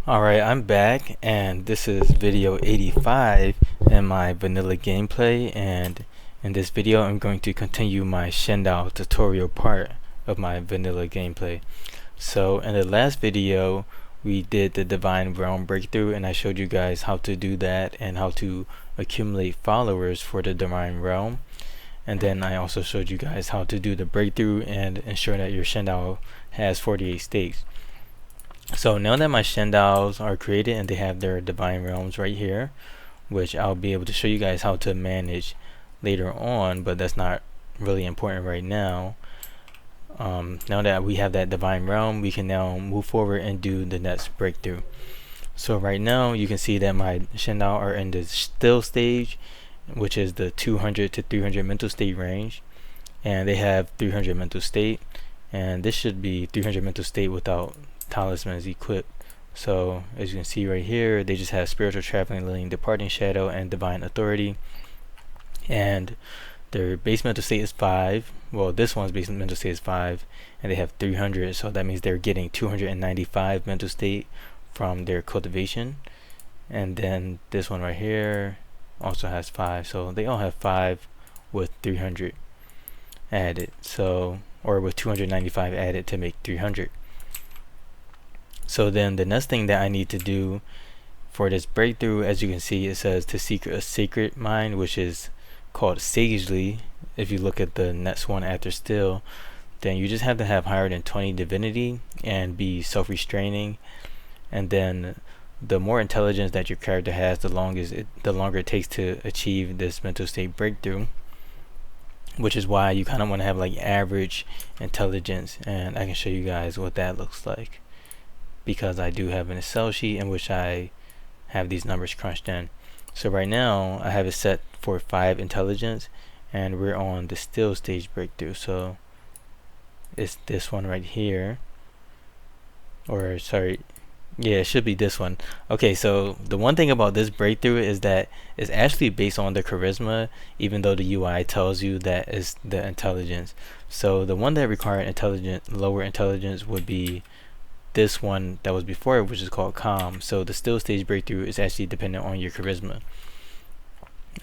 Alright, I'm back and this is video 85 in my vanilla gameplay, and in this video I'm going to continue my Shendao tutorial part of my vanilla gameplay. So in the last video we did the Divine Realm breakthrough, and I showed you guys how to do that and how to accumulate followers for the Divine Realm. And then I also showed you guys how to do the breakthrough and ensure that your Shendao has 48 stakes. So now that my Shendaos are created and they have their Divine Realms right here, which I'll be able to show you guys how to manage later on, but that's not really important right now. Now that we have that Divine Realm, we can now move forward and do the next breakthrough. So right now you can see that my Shendao are in the still stage, which is the 200 to 300 mental state range, and they have 300 mental state, and this should be 300 mental state without talismans equipped. So as you can see right here, they just have spiritual traveling lane, departing shadow, and divine authority, and their base mental state is 5. Well, this one's base mental state is 5, and they have 300, so that means they're getting 295 mental state from their cultivation. And then this one right here also has 5, so they all have 5 with 300 added, so, or with 295 added to make 300. So then the next thing that I need to do for this breakthrough, as you can see, it says to seek a sacred mind, which is called sagely. If you look at the next one after still, then you just have to have higher than 20 divinity and be self-restraining. And then the more intelligence that your character has, the longer it takes to achieve this mental state breakthrough, which is why you kind of want to have like average intelligence, and I can show you guys what that looks like, because I do have an Excel sheet in which I have these numbers crunched in. So right now I have it set for 5 intelligence, and we're on the still stage breakthrough. So it's this one right here, or sorry, yeah, it should be this one. Okay, so the one thing about this breakthrough is that it's actually based on the charisma, even though the UI tells you that is the intelligence. So the one that required lower intelligence would be this one that was before it, which is called calm. So the still stage breakthrough is actually dependent on your charisma.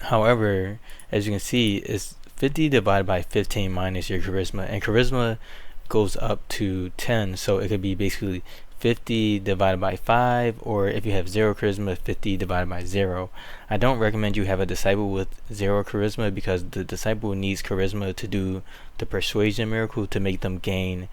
However, as you can see, it's 50 divided by 15 minus your charisma, and charisma goes up to 10, so it could be basically 50 divided by 5, or if you have 0 charisma, 50 divided by 0. I don't recommend you have a disciple with 0 charisma, because the disciple needs charisma to do the persuasion miracle to make them gain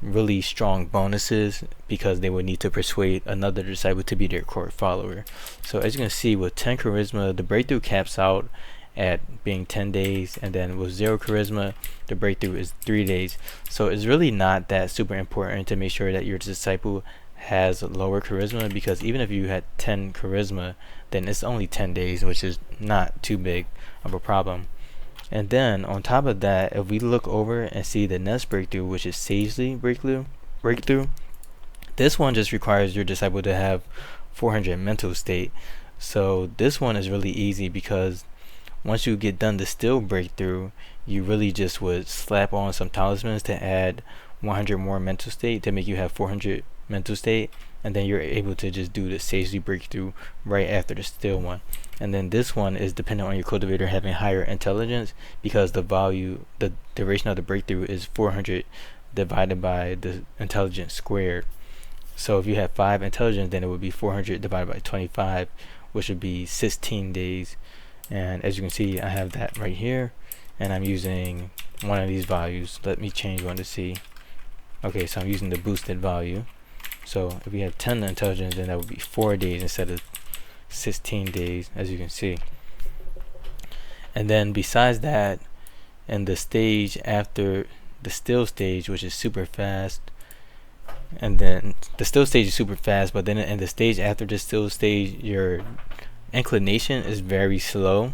really strong bonuses, because they would need to persuade another disciple to be their core follower. So as you can see, with 10 charisma, the breakthrough caps out at being 10 days, and then with 0 charisma, the breakthrough is 3 days. So it's really not that super important to make sure that your disciple has lower charisma, because even if you had 10 charisma, then it's only 10 days, which is not too big of a problem. And then on top of that, if we look over and see the next breakthrough, which is sagely breakthrough, this one just requires your disciple to have 400 mental state. So this one is really easy, because once you get done the still breakthrough, you really just would slap on some talismans to add 100 more mental state to make you have 400 mental state, and then you're able to just do the sagely breakthrough right after the still one. And then this one is dependent on your cultivator having higher intelligence, because the duration of the breakthrough is 400 divided by the intelligence squared. So if you have 5 intelligence, then it would be 400 divided by 25, which would be 16 days. And as you can see, I have that right here, and I'm using one of these values. Let me change one to see. Okay, so I'm using the boosted value. So if we have 10 intelligence, then that would be 4 days instead of 16 days, as you can see. And then besides that, in the stage after the still stage, which is super fast, and then the still stage is super fast, but then in the stage after the still stage, your inclination is very slow,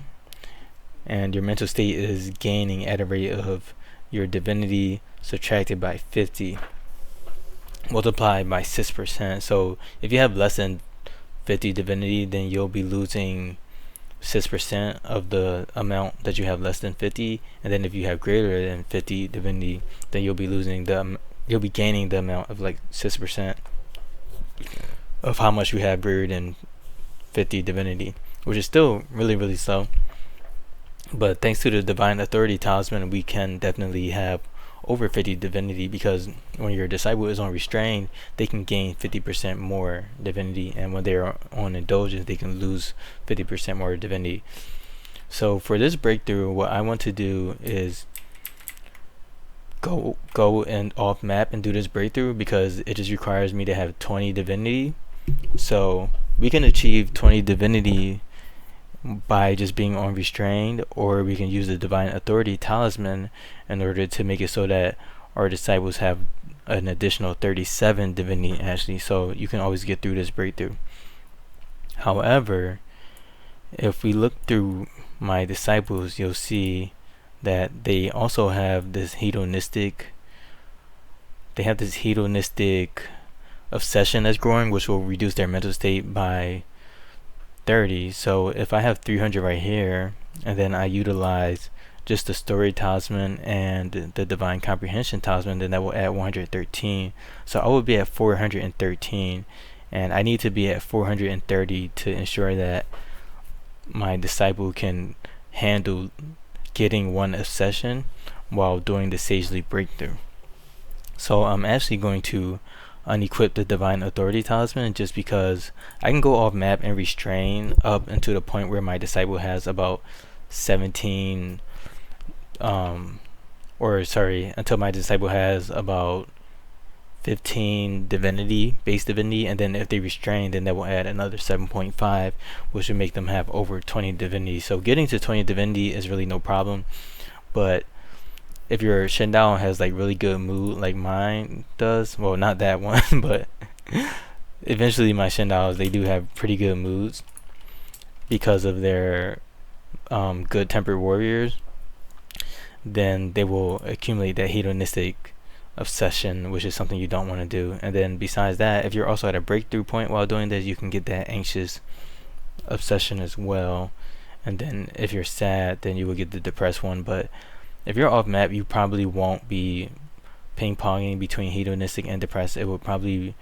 and your mental state is gaining at a rate of your divinity subtracted by 50 multiplied by 6%. So if you have less than 50 divinity, then you'll be losing 6% of the amount that you have less than 50, and then if you have greater than 50 divinity, then you'll be gaining the amount of like 6%. of how much we have brewed in 50 divinity, which is still really slow. But thanks to the divine authority talisman, we can definitely have over 50 divinity, because when your disciple is on restrained, they can gain 50% more divinity, and when they're on indulgence, they can lose 50% more divinity. So for this breakthrough, what I want to do is go and off map and do this breakthrough, because it just requires me to have 20 divinity. So we can achieve 20 divinity by just being on restrained, or we can use the divine authority talisman in order to make it so that our disciples have an additional 37 divinity actually, so you can always get through this breakthrough. However, if we look through my disciples, you'll see that they also have this hedonistic obsession that's growing, which will reduce their mental state by 30. So if I have 300 right here, and then I utilize just the story talisman and the divine comprehension talisman, then that will add 113. So I will be at 413, and I need to be at 430 to ensure that my disciple can handle getting one obsession while doing the sagely breakthrough. So I'm actually going to unequip the divine authority talisman, just because I can go off map and restrain up into the point where my disciple has about 17 until my disciple has about 15 divinity, base divinity, and then if they restrain, then that will add another 7.5, which would make them have over 20 divinity. So getting to 20 divinity is really no problem, but if your Shendao has like really good mood like mine does, well, not that one, but eventually my Shendaos, they do have pretty good moods because of their good tempered warriors, then they will accumulate that hedonistic obsession, which is something you don't want to do. And then besides that, if you're also at a breakthrough point while doing this, you can get that anxious obsession as well. And then if you're sad, then you will get the depressed one. But if you're off map, you probably won't be ping-ponging between hedonistic and depressed. It will probably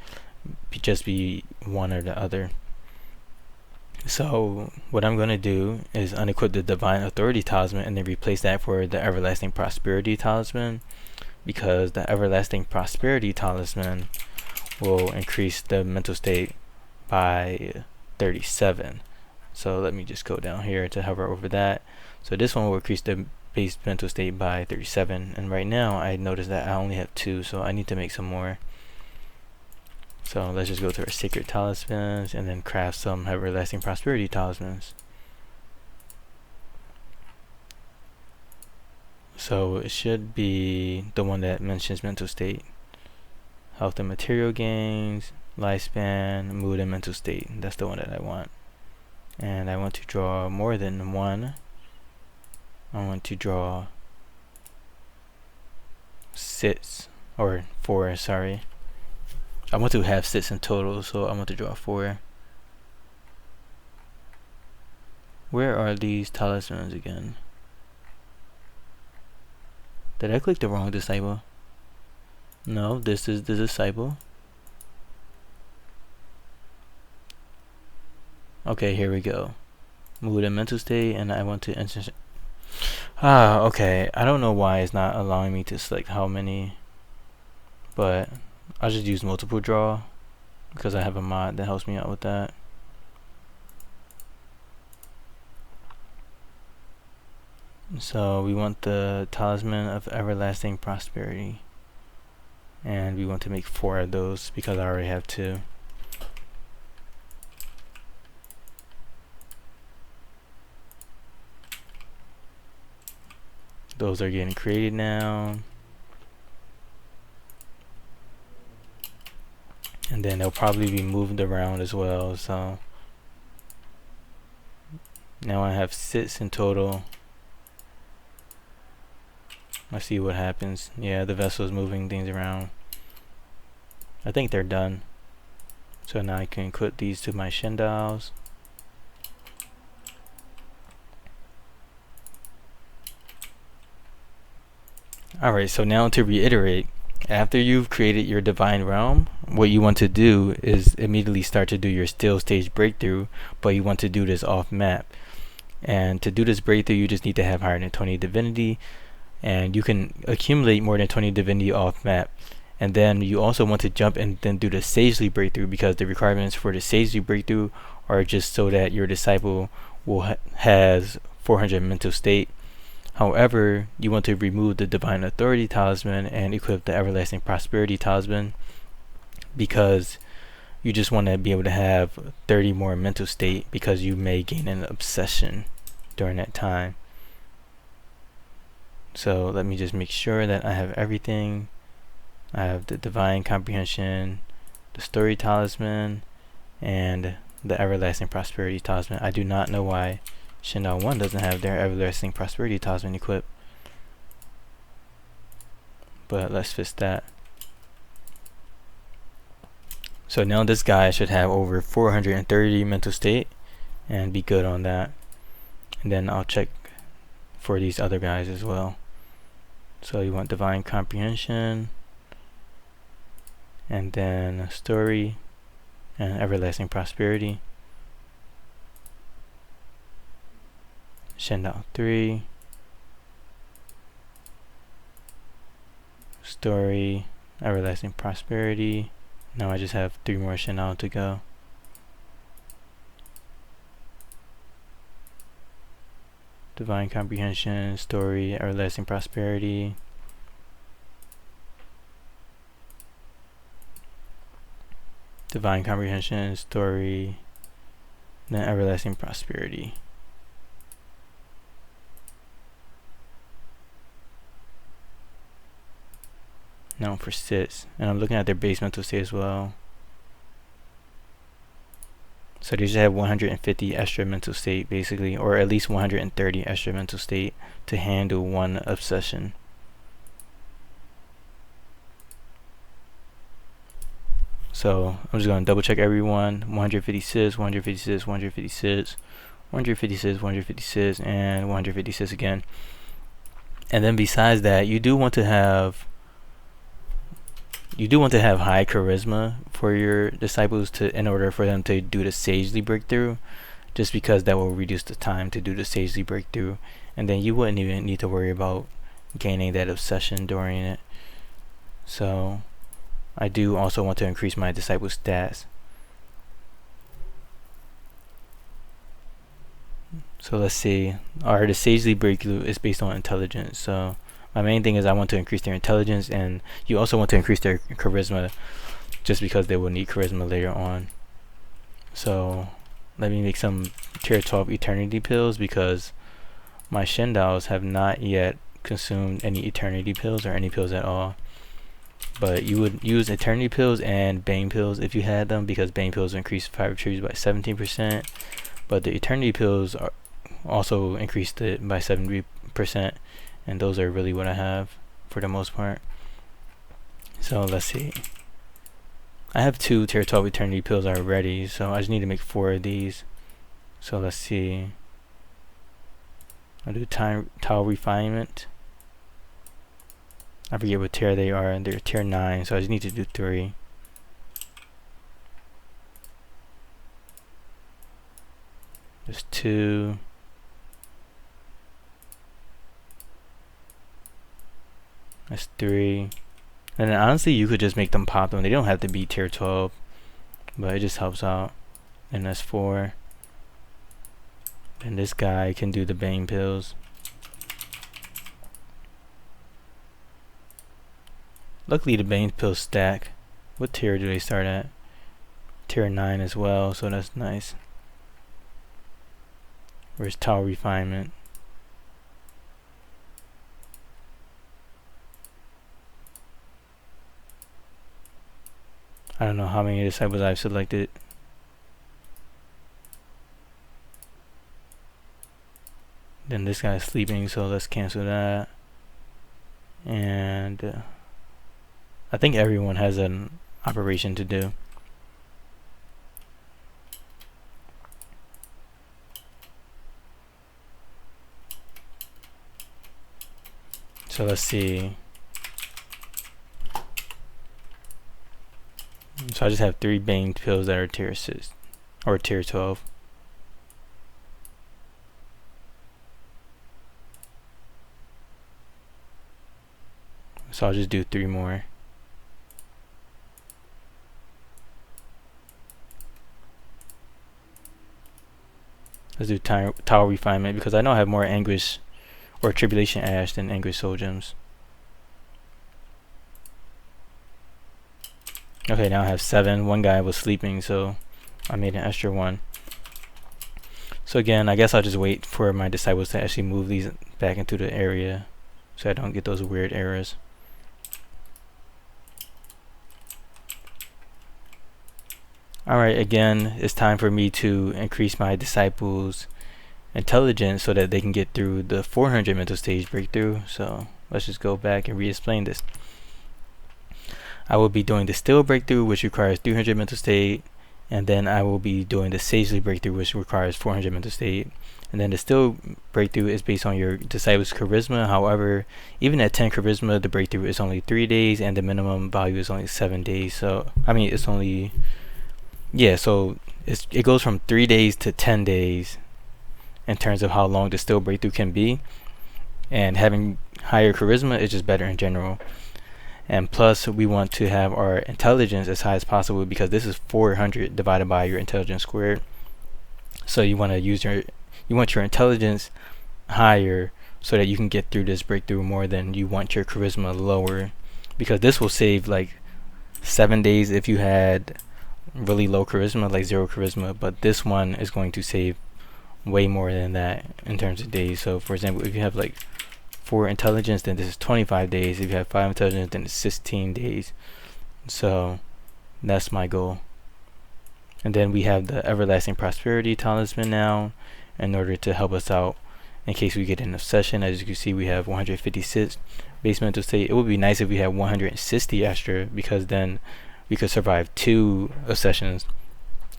just be one or the other. So what I'm going to do is unequip the divine authority talisman and then replace that for the everlasting prosperity talisman, because the everlasting prosperity talisman will increase the mental state by 37. So let me just go down here to hover over that. So this one will increase the base mental state by 37, and right now I notice that I only have 2, so I need to make some more. So let's just go to our sacred talismans and then craft some everlasting prosperity talismans. So it should be the one that mentions mental state, health and material gains, lifespan, mood and mental state. That's the one that I want, and I want to draw more than one. I want to draw 6 or 4, sorry. I want to have 6 in total, so I want to draw 4. Where are these talismans again? Did I click the wrong disciple? No, this is the disciple. Okay, here we go. Mood and mental state, and I want to insert. Okay. I don't know why it's not allowing me to select how many, but I'll just use multiple draw because I have a mod that helps me out with that. So we want the talisman of everlasting prosperity, and we want to make 4 of those because I already have 2. Those are getting created now, and then they'll probably be moved around as well. So now I have 6 in total. Let's see what happens. Yeah, the vessel is moving things around. I think they're done. So now I can put these to my shendaos. Alright, so now to reiterate, After you've created your divine realm, what you want to do is immediately start to do your still stage breakthrough, but you want to do this off map. And to do this breakthrough, you just need to have higher than 20 divinity, and you can accumulate more than 20 divinity off map. And then you also want to jump and then do the sagely breakthrough, because the requirements for the sagely breakthrough are just so that your disciple has 400 mental state. However, you want to remove the divine authority talisman and equip the everlasting prosperity talisman, because you just want to be able to have 30 more mental state, because you may gain an obsession during that time. So let me just make sure that I have everything. I have the divine comprehension, the story talisman, and the everlasting prosperity talisman. I do not know why Shendao 1 doesn't have their everlasting prosperity talisman equipped, but let's fix that. So now this guy should have over 430 mental state and be good on that. And then I'll check for these other guys as well. So you want divine comprehension, and then story and everlasting prosperity. Shendao 3, story, everlasting prosperity. Now I just have 3 more Shendao to go. Divine comprehension, story, everlasting prosperity. Divine comprehension, story, then everlasting prosperity. Now for sits, and I'm looking at their base mental state as well. So they should have 150 extra mental state basically, or at least 130 extra mental state to handle one obsession. So I'm just going to double check everyone. 156, 156, 156, 156, 156, and 156 again. And then besides that, you do want to have high charisma for your disciples in order for them to do the sagely breakthrough, just because that will reduce the time to do the sagely breakthrough, and then you wouldn't even need to worry about gaining that obsession during it. So I do also want to increase my disciple stats. So let's see, the sagely breakthrough is based on intelligence, so my main thing is I want to increase their intelligence, and you also want to increase their charisma, just because they will need charisma later on. So let me make some tier 12 eternity pills, because my Shendaos have not yet consumed any eternity pills or any pills at all. But you would use eternity pills and bane pills if you had them, because bane pills increase fire attributes by 17%, but the eternity pills are also increased it by 70%. And those are really what I have for the most part. So let's see. I have 2 tier 12 eternity pills already, so I just need to make 4 of these. So let's see. I'll do tile refinement. I forget what tier they are, and they're tier 9, so I just need to do 3. There's 2. That's 3. And then honestly, you could just make them pop them. They don't have to be tier 12, but it just helps out. And that's 4. And this guy can do the bane pills. Luckily the bane pills stack. What tier do they start at? Tier 9 as well, so that's nice. Where's tile refinement? I don't know how many disciples I've selected. Then this guy's sleeping, so let's cancel that. And I think everyone has an operation to do. So let's see. So I just have 3 bane pills that are tier 6 or tier 12. So I'll just do 3 more. Let's do Tower Refinement because I know I have more Anguish or Tribulation Ash than Anguish Soul Gems. Okay, now I have 7. One guy was sleeping, so I made an extra 1. So again, I guess I'll just wait for my disciples to actually move these back into the area so I don't get those weird errors. Alright, again, it's time for me to increase my disciples' intelligence so that they can get through the 400 mental stage breakthrough. So let's just go back and re-explain this. I will be doing the still breakthrough, which requires 300 mental state, and then I will be doing the sagely breakthrough, which requires 400 mental state. And then the still breakthrough is based on your disciples' charisma. However, even at 10 charisma, the breakthrough is only 3 days, and the minimum value is only 7 days. So I mean, it's only so it goes from 3 days to 10 days in terms of how long the still breakthrough can be, and having higher charisma is just better in general. And plus, we want to have our intelligence as high as possible because this is 400 divided by your intelligence squared. So you want your intelligence higher so that you can get through this breakthrough more than you want your charisma lower, because this will save like 7 days if you had really low charisma, like 0 charisma, but this one is going to save way more than that in terms of days. So for example, if you have like 4 intelligence, then this is 25 days. If you have 5 intelligence, then it's 16 days. So that's my goal. And then we have the everlasting prosperity talisman now in order to help us out in case we get in a session. As you can see, we have 156 base mental state. It would be nice if we had 160 extra, because then we could survive 2 sessions,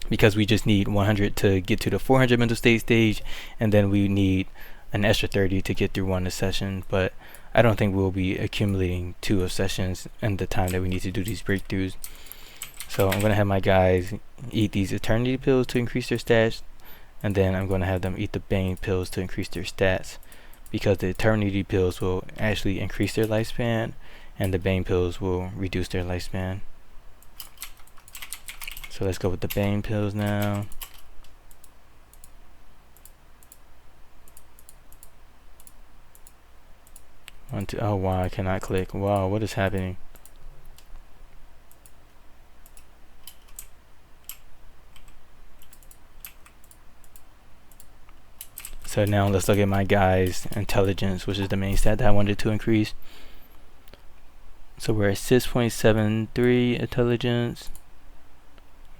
because we just need 100 to get to the 400 mental state stage, and then we need an extra 30 to get through 1 session. But I don't think we'll be accumulating 2 sessions in the time that we need to do these breakthroughs. So I'm going to have my guys eat these eternity pills to increase their stats, and then I'm going to have them eat the bane pills to increase their stats, because the eternity pills will actually increase their lifespan and the bane pills will reduce their lifespan. So let's go with the bane pills now. Oh wow, I cannot click. Wow, what is happening? So now let's look at my guy's intelligence, which is the main stat that I wanted to increase. So we're at 6.73 intelligence,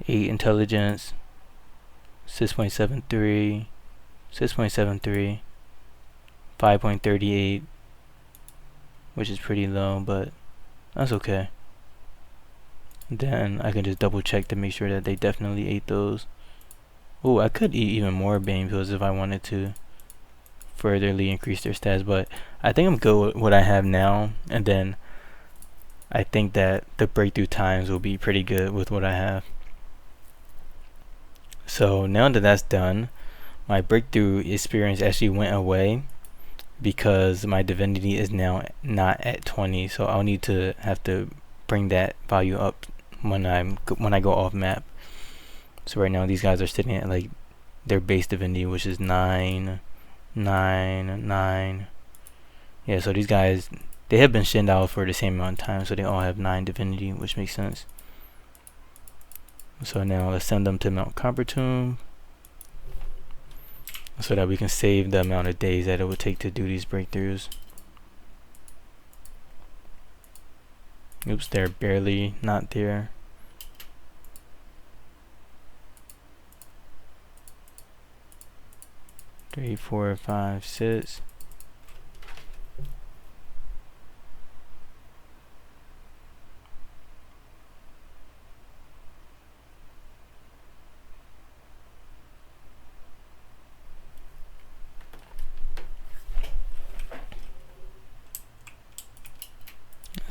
8 intelligence, 6.73, 6.73, 5.38, which is pretty low, but that's okay. Then I can just double check to make sure that they definitely ate those. Oh, I could eat even more bane pills if I wanted to furtherly increase their stats, but I think I'm good with what I have now, and then I think that the breakthrough times will be pretty good with what I have. So now that that's done, my breakthrough experience actually went away because my divinity is now not at 20, so I'll need to have to bring that value up when I go off map. So right now these guys are sitting at like their base divinity, which is 9, 9, 9. Yeah, so these guys, they have been Shendao for the same amount of time, so they all have 9 divinity, which makes sense. So now let's send them to Mt Coppertomb so that we can save the amount of days that it would take to do these breakthroughs. Oops, they're barely not there. Three, 4, 5, 6.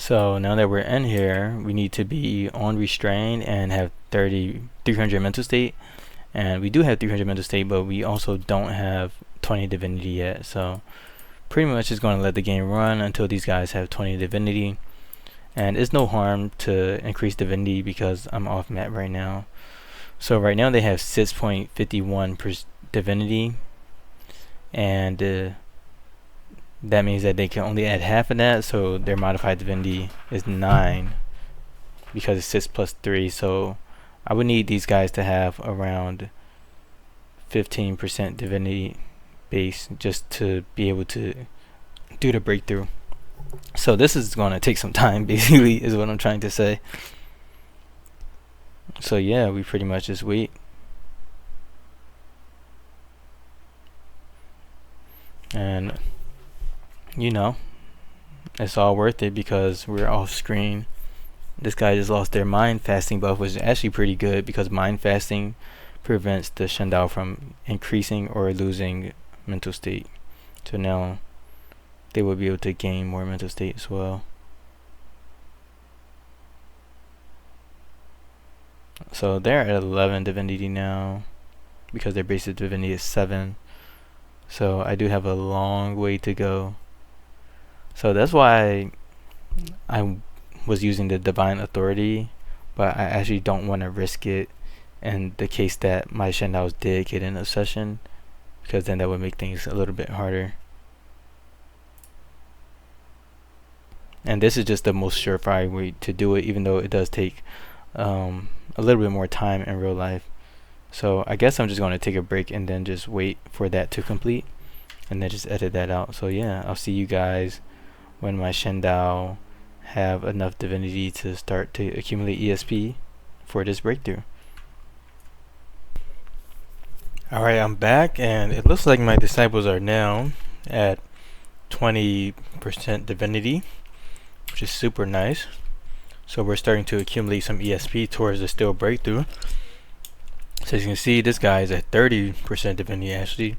So now that we're in here, we need to be on restrained and have 300 mental state. And we do have 300 mental state, but we also don't have 20 divinity yet. So pretty much just going to let the game run until these guys have 20 divinity. And it's no harm to increase divinity because I'm off map right now. So right now they have 6.51 per divinity, and that means that they can only add half of that, so their modified divinity is 9 because it's 6 plus 3. So I would need these guys to have around 15% divinity base just to be able to do the breakthrough. So this is going to take some time, basically, is what I'm trying to say. So yeah, we pretty much just wait. And you know, it's all worth it because we're off screen. This guy just lost their mind fasting buff, which is actually pretty good because mind fasting prevents the Shendao from increasing or losing mental state. So now they will be able to gain more mental state as well. So they're at 11 divinity now because their basic divinity is 7. So I do have a long way to go. So that's why I was using the divine authority, but I actually don't want to risk it in the case that my shendaos did get an obsession, because then that would make things a little bit harder. And this is just the most surefire way to do it, even though it does take a little bit more time in real life. So I guess I'm just going to take a break and then just wait for that to complete and then just edit that out. So yeah, I'll see you guys when my Shendao have enough divinity to start to accumulate ESP for this breakthrough. Alright, I'm back, and it looks like my disciples are now at 20% divinity, which is super nice. So we're starting to accumulate some ESP towards the still breakthrough. So as you can see, this guy is at 30% divinity actually.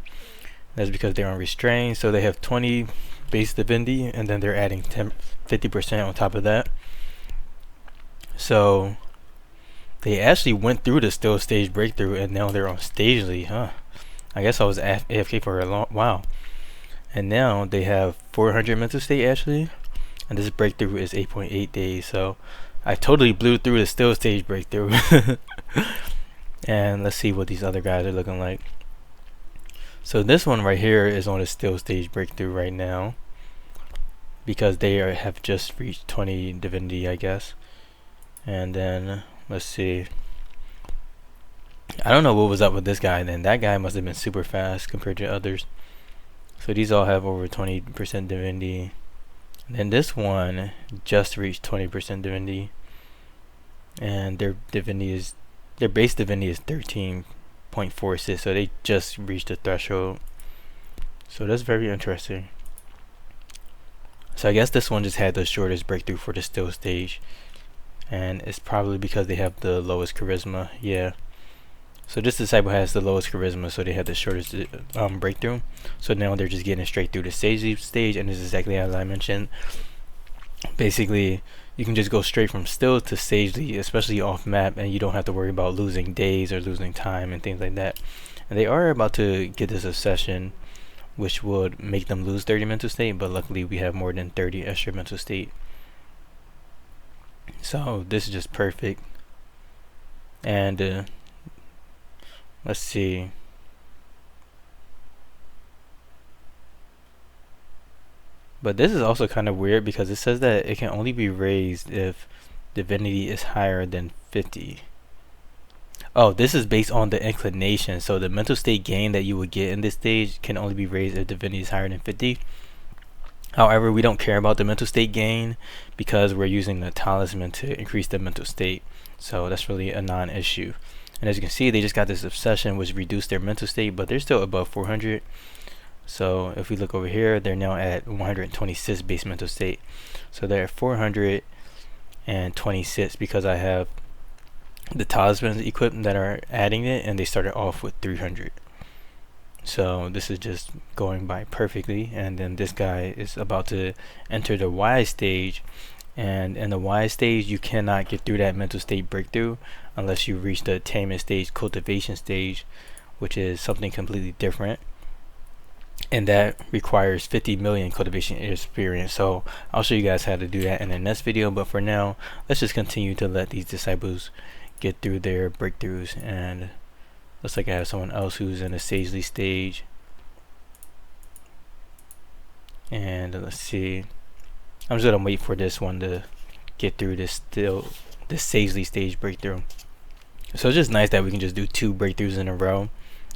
That's because they're on restrained, so they have 20 base divinity and then they're adding 50% on top of that. So they actually went through the still stage breakthrough and now they're on stagely, huh? I guess I was AFK for a long while. And now they have 400 mental state actually, and this breakthrough is 8.8 days. So I totally blew through the still stage breakthrough. And let's see what these other guys are looking like. So this one right here is on a still stage breakthrough right now because they have just reached 20 divinity, I guess. And then let's see, I don't know what was up with this guy then. That guy must have been super fast compared to others. So these all have over 20% divinity. And then this one just reached 20% divinity, and their base divinity is 13.46, so they just reached the threshold. So that's very interesting. So I guess this one just had the shortest breakthrough for the still stage, and it's probably because they have the lowest charisma. Yeah, so this disciple has the lowest charisma, so they have the shortest breakthrough. So now they're just getting straight through the stage, and it's exactly as I mentioned. Basically, you can just go straight from still to stagely, especially off map, and you don't have to worry about losing days or losing time and things like that. And they are about to get this obsession, which would make them lose 30 mental state, but luckily we have more than 30 extra mental state. So this is just perfect. And let's see. But this is also kind of weird because it says that it can only be raised if divinity is higher than 50. Oh, this is based on the inclination. So the mental state gain that you would get in this stage can only be raised if divinity is higher than 50. However, we don't care about the mental state gain because we're using the talisman to increase the mental state. So that's really a non-issue. And as you can see, they just got this obsession which reduced their mental state, but they're still above 400. So if we look over here, they're now at 126 base mental state. So they're at 426 because I have the talismans equipped that are adding it, and they started off with 300. So this is just going by perfectly. And then this guy is about to enter the Y stage, And in the wise stage, you cannot get through that mental state breakthrough unless you reach the attainment stage, cultivation stage, which is something completely different, and that requires 50 million cultivation experience. So I'll show you guys how to do that in the next video, but for now, let's just continue to let these disciples get through their breakthroughs. And looks like I have someone else who's in a sagely stage. And let's see, I'm just gonna wait for this one to get through this sagely stage breakthrough. So it's just nice that we can just do 2 breakthroughs in a row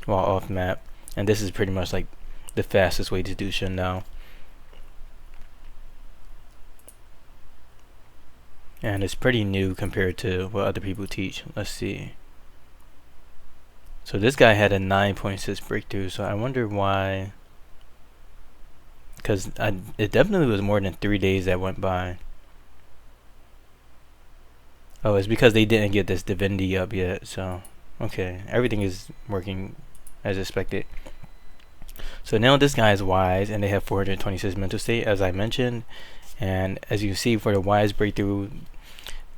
while off map, and this is pretty much like the fastest way to do Shendao. And it's pretty new compared to what other people teach. Let's see. So this guy had a 9.6 breakthrough, so I wonder why. Because it definitely was more than 3 days that went by. Oh, it's because they didn't get this divinity up yet. So, okay, everything is working as expected. So now this guy is wise, and they have 426 mental state, as I mentioned. And as you can see, for the wise breakthrough,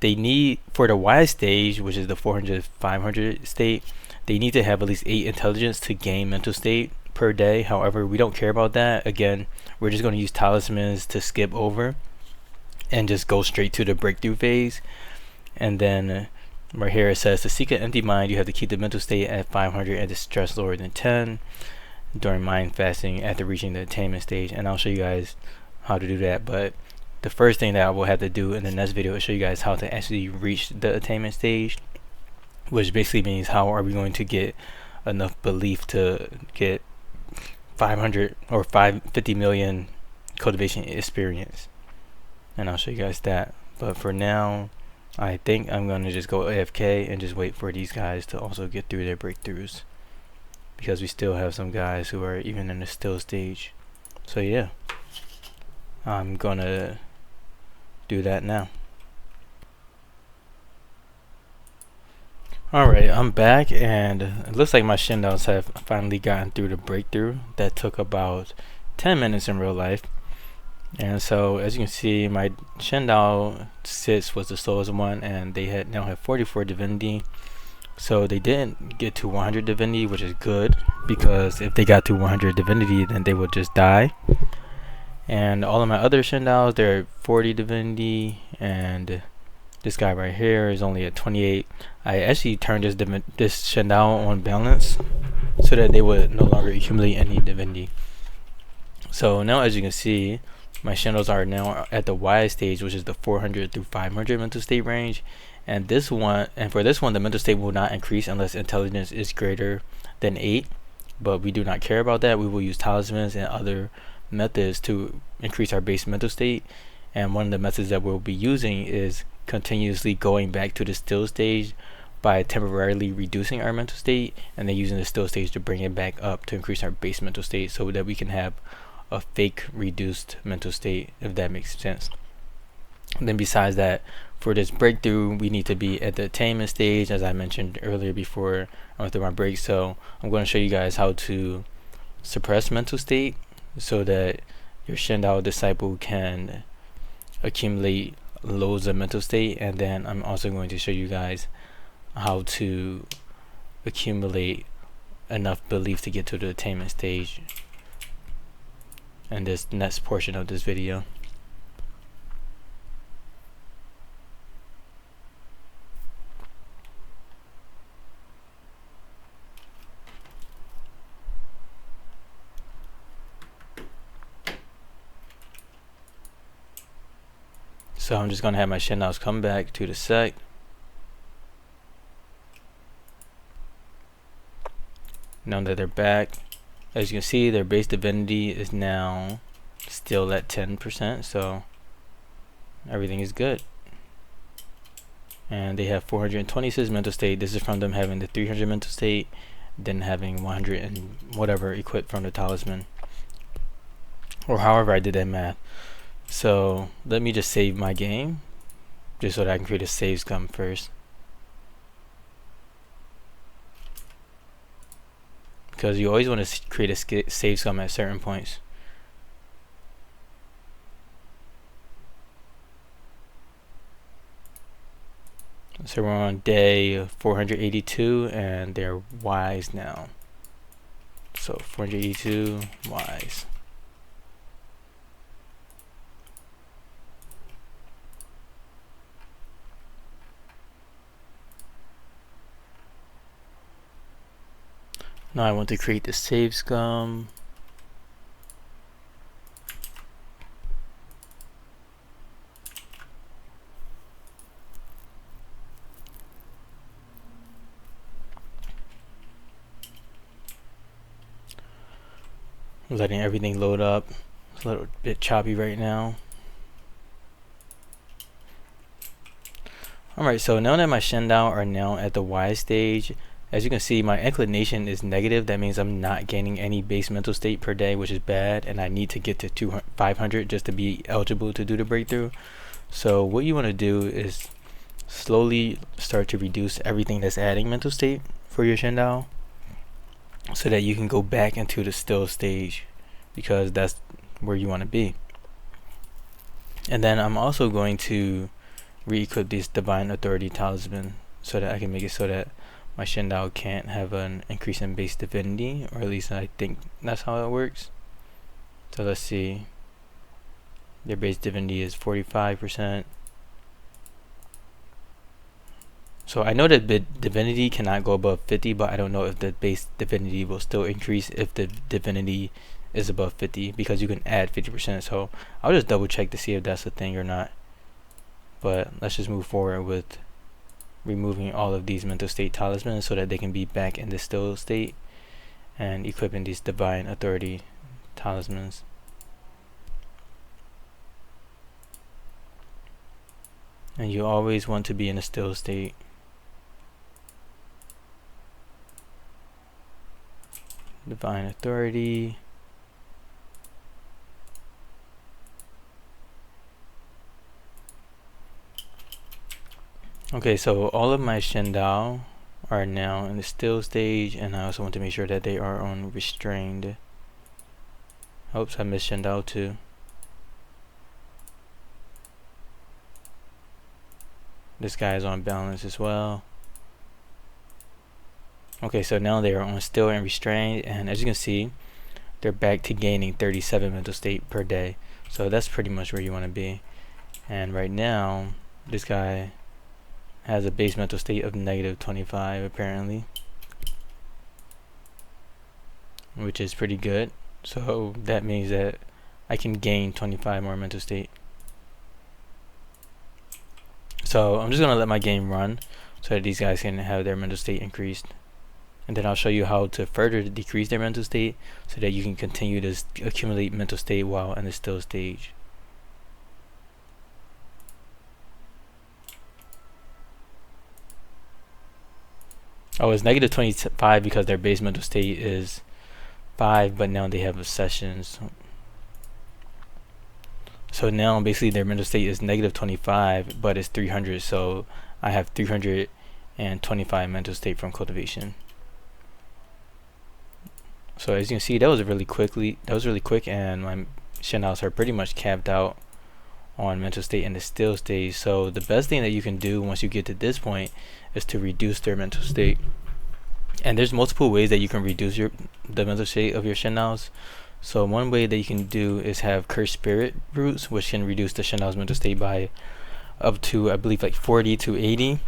they need, for the wise stage, which is the 400-500 state, they need to have at least 8 intelligence to gain mental state per day. However, we don't care about that. Again, we're just going to use talismans to skip over and just go straight to the breakthrough phase. And then right here it says, to seek an empty mind, you have to keep the mental state at 500 and the stress lower than 10 during mind fasting after reaching the attainment stage. And I'll show you guys how to do that, but the first thing that I will have to do in the next video is show you guys how to actually reach the attainment stage, which basically means how are we going to get enough belief to get 500 or 50 million cultivation experience. And I'll show you guys that, but for now I think I'm gonna just go AFK and just wait for these guys to also get through their breakthroughs, because we still have some guys who are even in the still stage. So yeah, I'm gonna do that now. Alright, I'm back, and it looks like my Shendaos have finally gotten through the breakthrough. That took about 10 minutes in real life. And so as you can see, my Shendao 6 was the slowest one, and they now have 44 divinity. So they didn't get to 100 divinity, which is good, because if they got to 100 divinity, then they would just die. And all of my other Shendaos, they're at 40 divinity, and this guy right here is only at 28. I actually turned this Shendao on balance so that they would no longer accumulate any divinity. So now as you can see, my Shendaos are now at the wise stage, which is the 400 through 500 mental state range. And for this one, the mental state will not increase unless intelligence is greater than 8. But we do not care about that. We will use talismans and other methods to increase our base mental state. And one of the methods that we'll be using is continuously going back to the still stage by temporarily reducing our mental state, and then using the still stage to bring it back up to increase our base mental state, so that we can have a fake reduced mental state, if that makes sense. And then besides that, for this breakthrough, we need to be at the attainment stage, as I mentioned earlier before I went through my break. So I'm going to show you guys how to suppress mental state so that your Shendao disciple can accumulate loads of mental state. And then I'm also going to show you guys how to accumulate enough belief to get to the attainment stage in this next portion of this video. So I'm just going to have my Shendaos come back to the sect. Now that they're back, as you can see, their base divinity is now still at 10%, so everything is good. And they have 426 mental state. This is from them having the 300 mental state, then having 100 and whatever equipped from the talisman, or however I did that math. So let me just save my game, just so that I can create a save scum first, because you always want to create a save scum at certain points. So we're on day 482 and they're wise now. So 482 wise. Now I want to create the save scum. Letting everything load up. It's a little bit choppy right now. Alright, so now that my Shendao are now at the Y stage, as you can see, my inclination is negative. That means I'm not gaining any base mental state per day, which is bad, and I need to get to 500 just to be eligible to do the breakthrough. So what you want to do is slowly start to reduce everything that's adding mental state for your Shendao, so that you can go back into the still stage, because that's where you want to be. And then I'm also going to re-equip this Divine Authority talisman so that I can make it so that my Shendao can't have an increase in base divinity, or at least I think that's how it works. So let's see, their base divinity is 45%. So I know that the divinity cannot go above 50, but I don't know if the base divinity will still increase if the divinity is above 50, because you can add 50%. So I'll just double check to see if that's a thing or not. But let's just move forward with removing all of these mental state talismans so that they can be back in the still state, and equipping these Divine Authority talismans. And you always want to be in a still state. Divine Authority. Okay, so all of my Shendao are now in the still stage, and I also want to make sure that they are on restrained. Oops, I missed Shendao too. This guy is on balance as well. Okay, so now they are on still and restrained, and as you can see, they're back to gaining 37 mental state per day. So that's pretty much where you want to be. And right now, this guy has a base mental state of negative 25 apparently, which is pretty good. So that means that I can gain 25 more mental state. So I'm just gonna let my game run so that these guys can have their mental state increased, and then I'll show you how to further decrease their mental state so that you can continue to accumulate mental state while in the still stage. Oh, it's negative 25 because their base mental state is 5, but now they have obsessions. So now basically their mental state is negative 25, but it's 300, so I have 325 mental state from cultivation. So as you can see, that was really quick, and my Shendaos are pretty much capped out on mental state in the still stage. So the best thing that you can do once you get to this point is to reduce their mental state. And there's multiple ways that you can reduce the mental state of your Shendaos. So one way that you can do is have cursed spirit roots, which can reduce the Shendao's mental state by up to, I believe, like 40 to 80,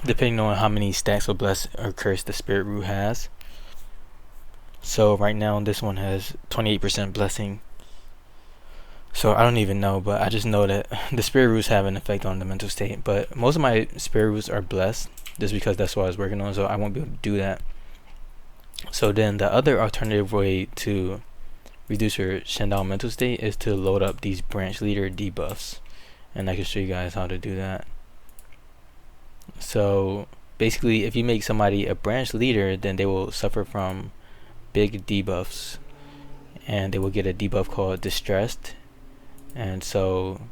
depending on how many stacks of bless or curse the spirit root has. So right now this one has 28% blessing. So I don't even know, but I just know that the spirit roots have an effect on the mental state. But most of my spirit roots are blessed, just because that's what I was working on, so I won't be able to do that. So then the other alternative way to reduce your Shendao mental state is to load up these branch leader debuffs, and I can show you guys how to do that. So basically, if you make somebody a branch leader, then they will suffer from big debuffs, and they will get a debuff called distressed. And so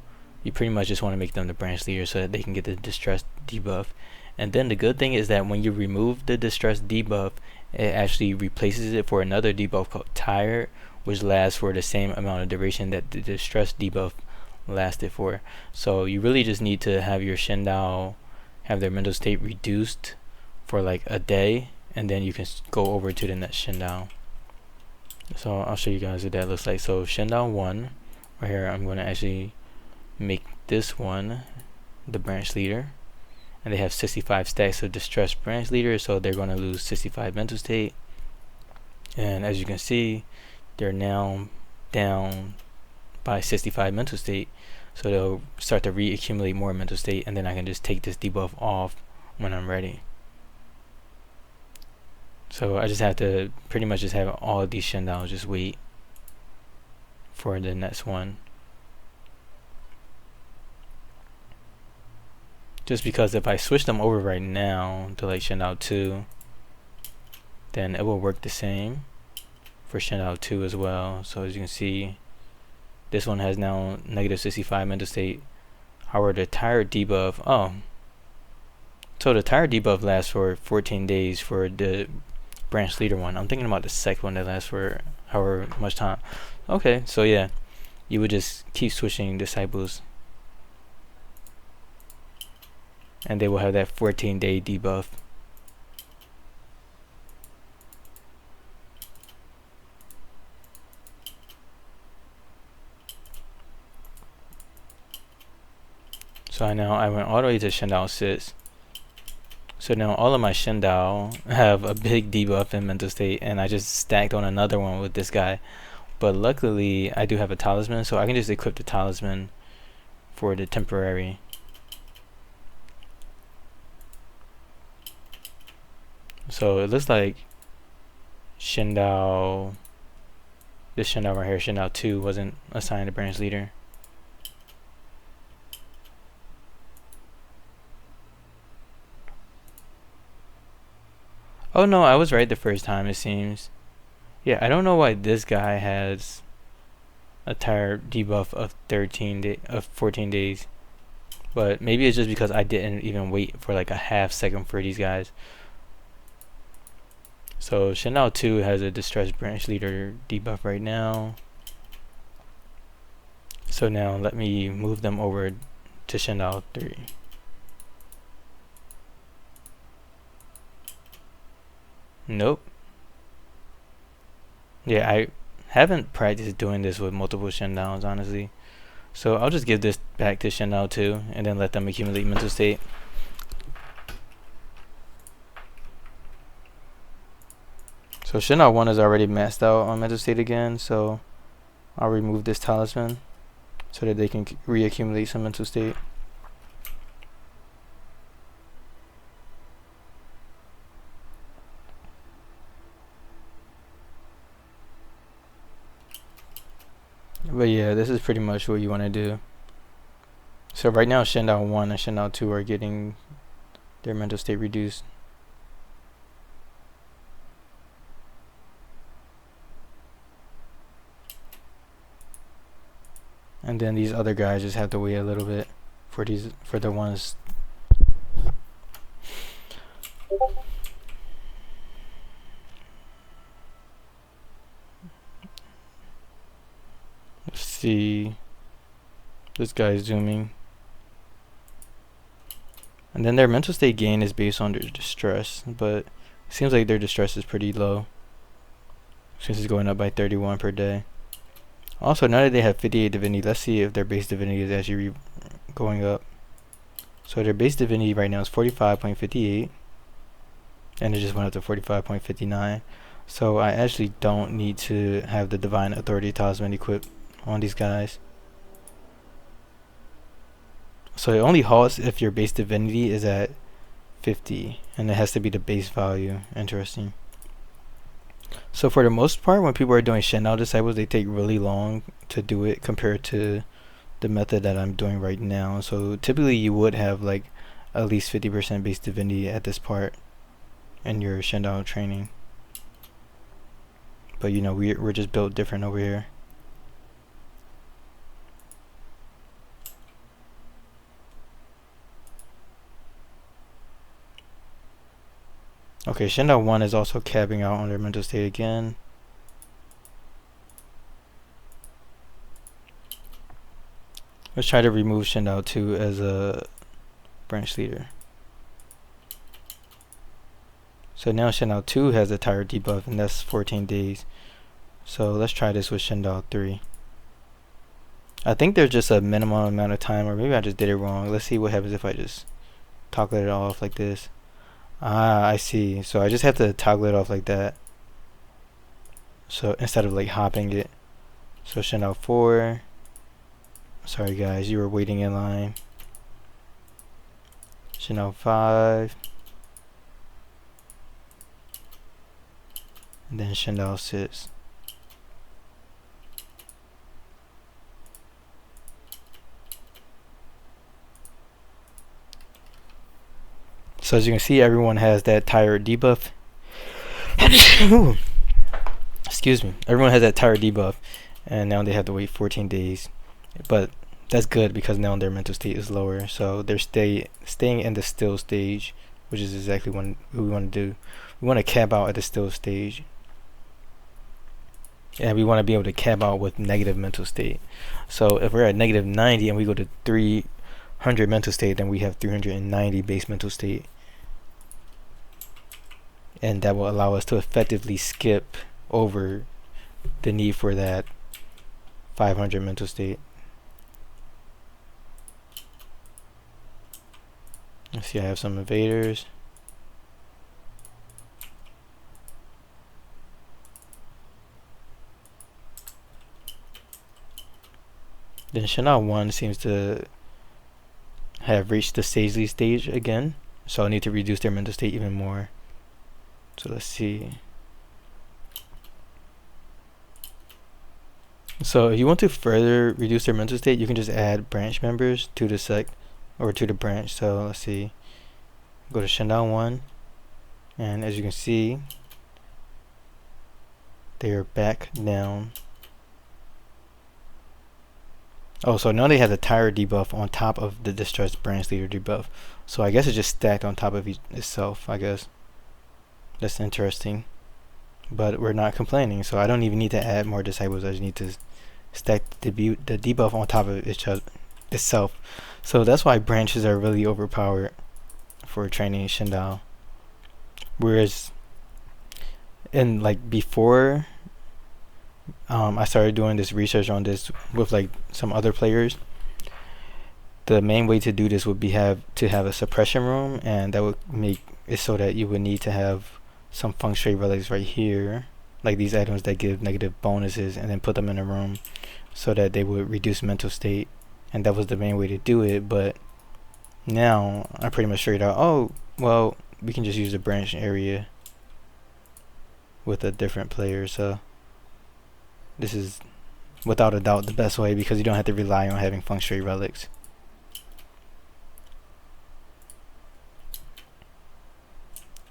you pretty much just want to make them the branch leader so that they can get the distressed debuff. And then the good thing is that when you remove the distressed debuff, it actually replaces it for another debuff called tired, which lasts for the same amount of duration that the distressed debuff lasted for. So you really just need to have your Shendao have their mental state reduced for like a day, and then you can go over to the next Shendao. So I'll show you guys what that looks like. So Shendao 1, right here, I'm going to actually make this one the branch leader, and they have 65 stacks of distressed branch leader, so they're going to lose 65 mental state. And as you can see, they're now down by 65 mental state, so they'll start to reaccumulate more mental state, and then I can just take this debuff off when I'm ready. So I just have to pretty much just have all of these Shendaos just wait for the next one. Just because if I switch them over right now to like Shendao 2, then it will work the same for Shendao 2 as well. So as you can see, this one has now negative 65 mental state. However, the tired debuff, so the tired debuff lasts for 14 days for the branch leader one. I'm thinking about the sect one that lasts for however much time. Okay, so yeah, you would just keep switching disciples, and they will have that 14-day debuff. So I went all the way to Shendao 6. So now all of my Shendao have a big debuff in mental state, and I just stacked on another one with this guy. But luckily I do have a talisman, so I can just equip the talisman for the temporary. So it looks like Shendao, this Shendao right here, Shendao 2, wasn't assigned a branch leader. Oh no, I was right the first time, it seems. Yeah, I don't know why this guy has a tired debuff of 14 days. But maybe it's just because I didn't even wait for like a half second for these guys. So Shendao 2 has a distressed branch leader debuff right now. So now let me move them over to Shendao 3. Nope. Yeah, I haven't practiced doing this with multiple Shendaos, honestly. So I'll just give this back to Shendao 2 and then let them accumulate mental state. So Shendao 1 is already maxed out on mental state again, so I'll remove this talisman so that they can reaccumulate some mental state. But yeah, this is pretty much what you want to do. So right now Shendao 1 and Shendao 2 are getting their mental state reduced. And then these other guys just have to wait a little bit for the ones. Let's see. This guy is zooming. And then their mental state gain is based on their distress, but it seems like their distress is pretty low since it's going up by 31 per day. Also, now that they have 58 divinity, let's see if their base divinity is actually going up. So their base divinity right now is 45.58, and it just went up to 45.59. So I actually don't need to have the Divine Authority talisman equipped on these guys. So it only halts if your base divinity is at 50, and it has to be the base value. Interesting. So for the most part, when people are doing Shendao disciples, they take really long to do it compared to the method that I'm doing right now. So typically you would have like at least 50% base divinity at this part in your Shendao training. But you know, we're just built different over here. Okay, Shendao 1 is also capping out on their mental state again. Let's try to remove Shendao 2 as a branch leader. So now Shendao 2 has a tired debuff, and that's 14 days. So let's try this with Shendao 3. I think there's just a minimum amount of time, or maybe I just did it wrong. Let's see what happens if I just toggle it off like this. Ah, I see. So I just have to toggle it off like that. So instead of like hopping it. So Shendao 4. Sorry guys, you were waiting in line. Shendao 5. And then Shendao 6. So as you can see, everyone has that tired debuff. Excuse me. Everyone has that tired debuff, and now they have to wait 14 days. But that's good because now their mental state is lower, so they're staying in the still stage, which is exactly what we want to do. We want to cap out at the still stage, and we want to be able to cap out with negative mental state. So if we're at negative 90 and we go to 300 mental state, then we have 390 base mental state, and that will allow us to effectively skip over the need for that 500 mental state. Let's see, I have some invaders. Then Shendao 1 seems to have reached the sagely stage again, so I need to reduce their mental state even more. So let's see. So if you want to further reduce their mental state, you can just add branch members to the sect or to the branch. So let's see. Go to Shendao 1, and as you can see, they are back down. Oh, so now they have the tired debuff on top of the distressed branch leader debuff. So I guess it's just stacked on top of itself, I guess. That's interesting. But we're not complaining, so I don't even need to add more disciples. I just need to stack the debuff on top of itself. So that's why branches are really overpowered for training Shendao. Whereas in like before I started doing this research on this with like some other players, the main way to do this would be to have a suppression room, and that would make it so that you would need to have some feng shui relics right here, like these items that give negative bonuses, and then put them in a room so that they would reduce mental state, and that was the main way to do it. But now I pretty much figured out, oh well, we can just use the branch area with a different player. So this is without a doubt the best way, because you don't have to rely on having feng shui relics.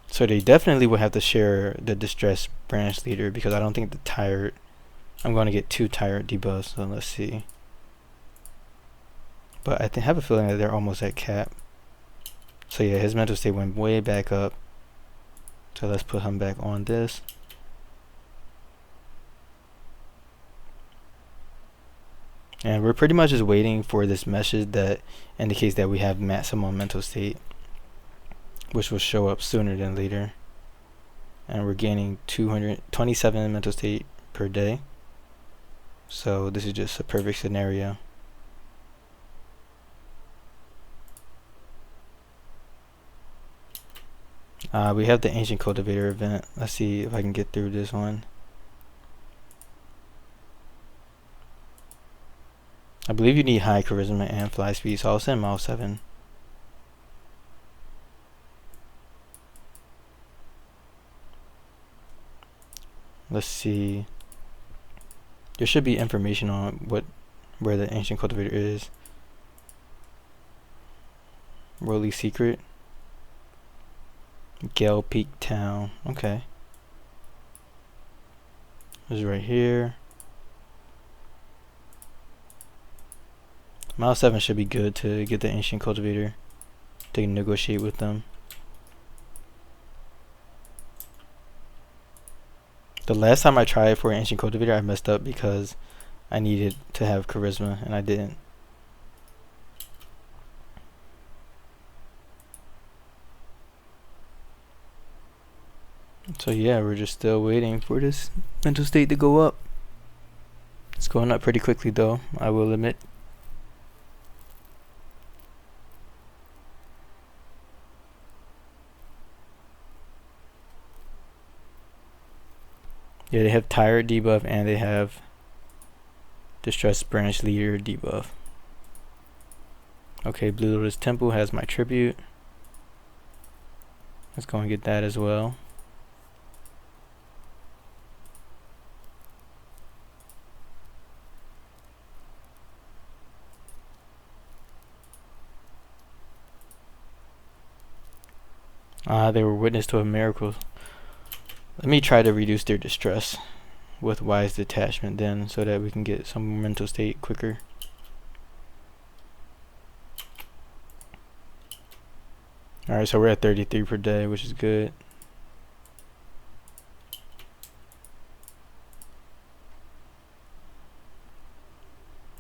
So they definitely will have to share the distressed branch leader, because I don't think the tired, I'm going to get 2 tired debuffs. So let's see. But I have a feeling that they're almost at cap. So yeah, his mental state went way back up. So let's put him back on this. And we're pretty much just waiting for this message that indicates that we have maximum mental state, which will show up sooner than later. And we're gaining 227 mental state per day. So this is just a perfect scenario. We have the ancient cultivator event. Let's see if I can get through this one. I believe you need high charisma and fly speed, so I'll send Mt 7. Let's see. There should be information on where the ancient cultivator is. Worldly secret. Gale Peak Town. Okay. It's right here. Mt 7 should be good to get the ancient cultivator to negotiate with them. The last time I tried for an ancient cultivator, I messed up because I needed to have charisma and I didn't. So yeah, we're just still waiting for this mental state to go up. It's going up pretty quickly though, I will admit. Yeah, they have tired debuff and they have distressed branch leader debuff. Okay, Blue Lotus Temple has my tribute. Let's go and get that as well. They were witness to a miracle. Let me try to reduce their distress with wise detachment then, so that we can get some mental state quicker. Alright, so we're at 33 per day, which is good.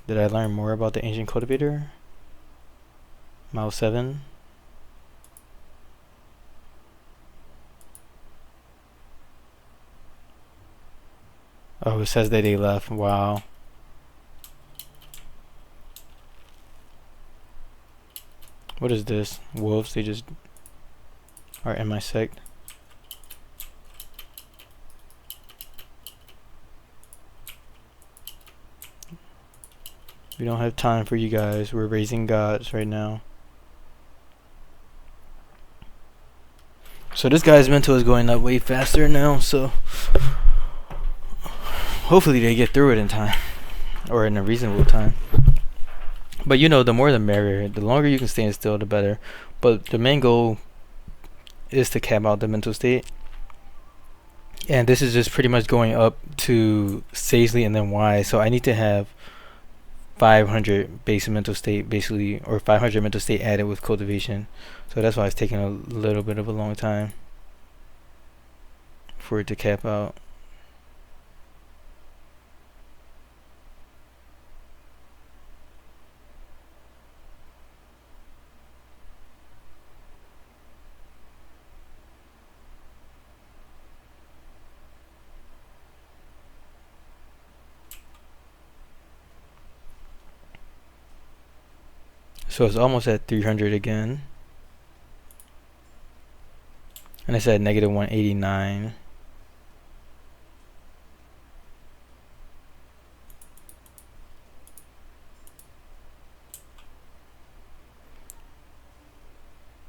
Did I learn more about the ancient cultivator? Mile 7. Oh, it says that they left. Wow. What is this? Wolves? They just are in my sect. We don't have time for you guys. We're raising gods right now. So this guy's mental is going up way faster now, so hopefully they get through it in time, or in a reasonable time. But you know, the more the merrier. The longer you can stand still, the better. But the main goal is to cap out the mental state. And this is just pretty much going up to sagely and then wise. So I need to have 500 base mental state basically, or 500 mental state added with cultivation. So that's why it's taking a little bit of a long time for it to cap out. So it's almost at 300 again. And it's at negative 189.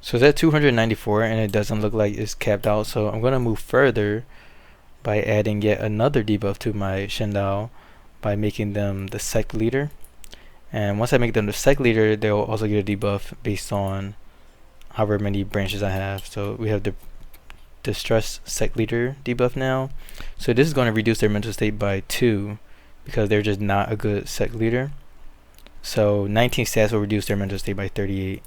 So it's at 294 and it doesn't look like it's capped out. So I'm going to move further by adding yet another debuff to my Shendao by making them the sect leader. And once I make them the sect leader, they'll also get a debuff based on however many branches I have. So we have the distress sect leader debuff now. So this is going to reduce their mental state by 2 because they're just not a good sect leader. So 19 stats will reduce their mental state by 38.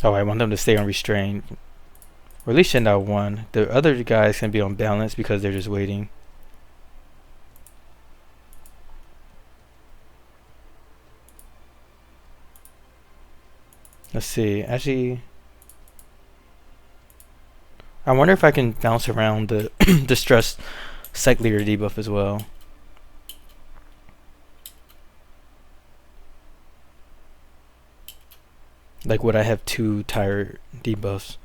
Oh, I want them to stay on restrained. Or at least Shendao 1. The other guys can be on balance because they're just waiting. Let's see. Actually, I wonder if I can bounce around the distress sect leader debuff as well. Like, would I have 2 tired debuffs?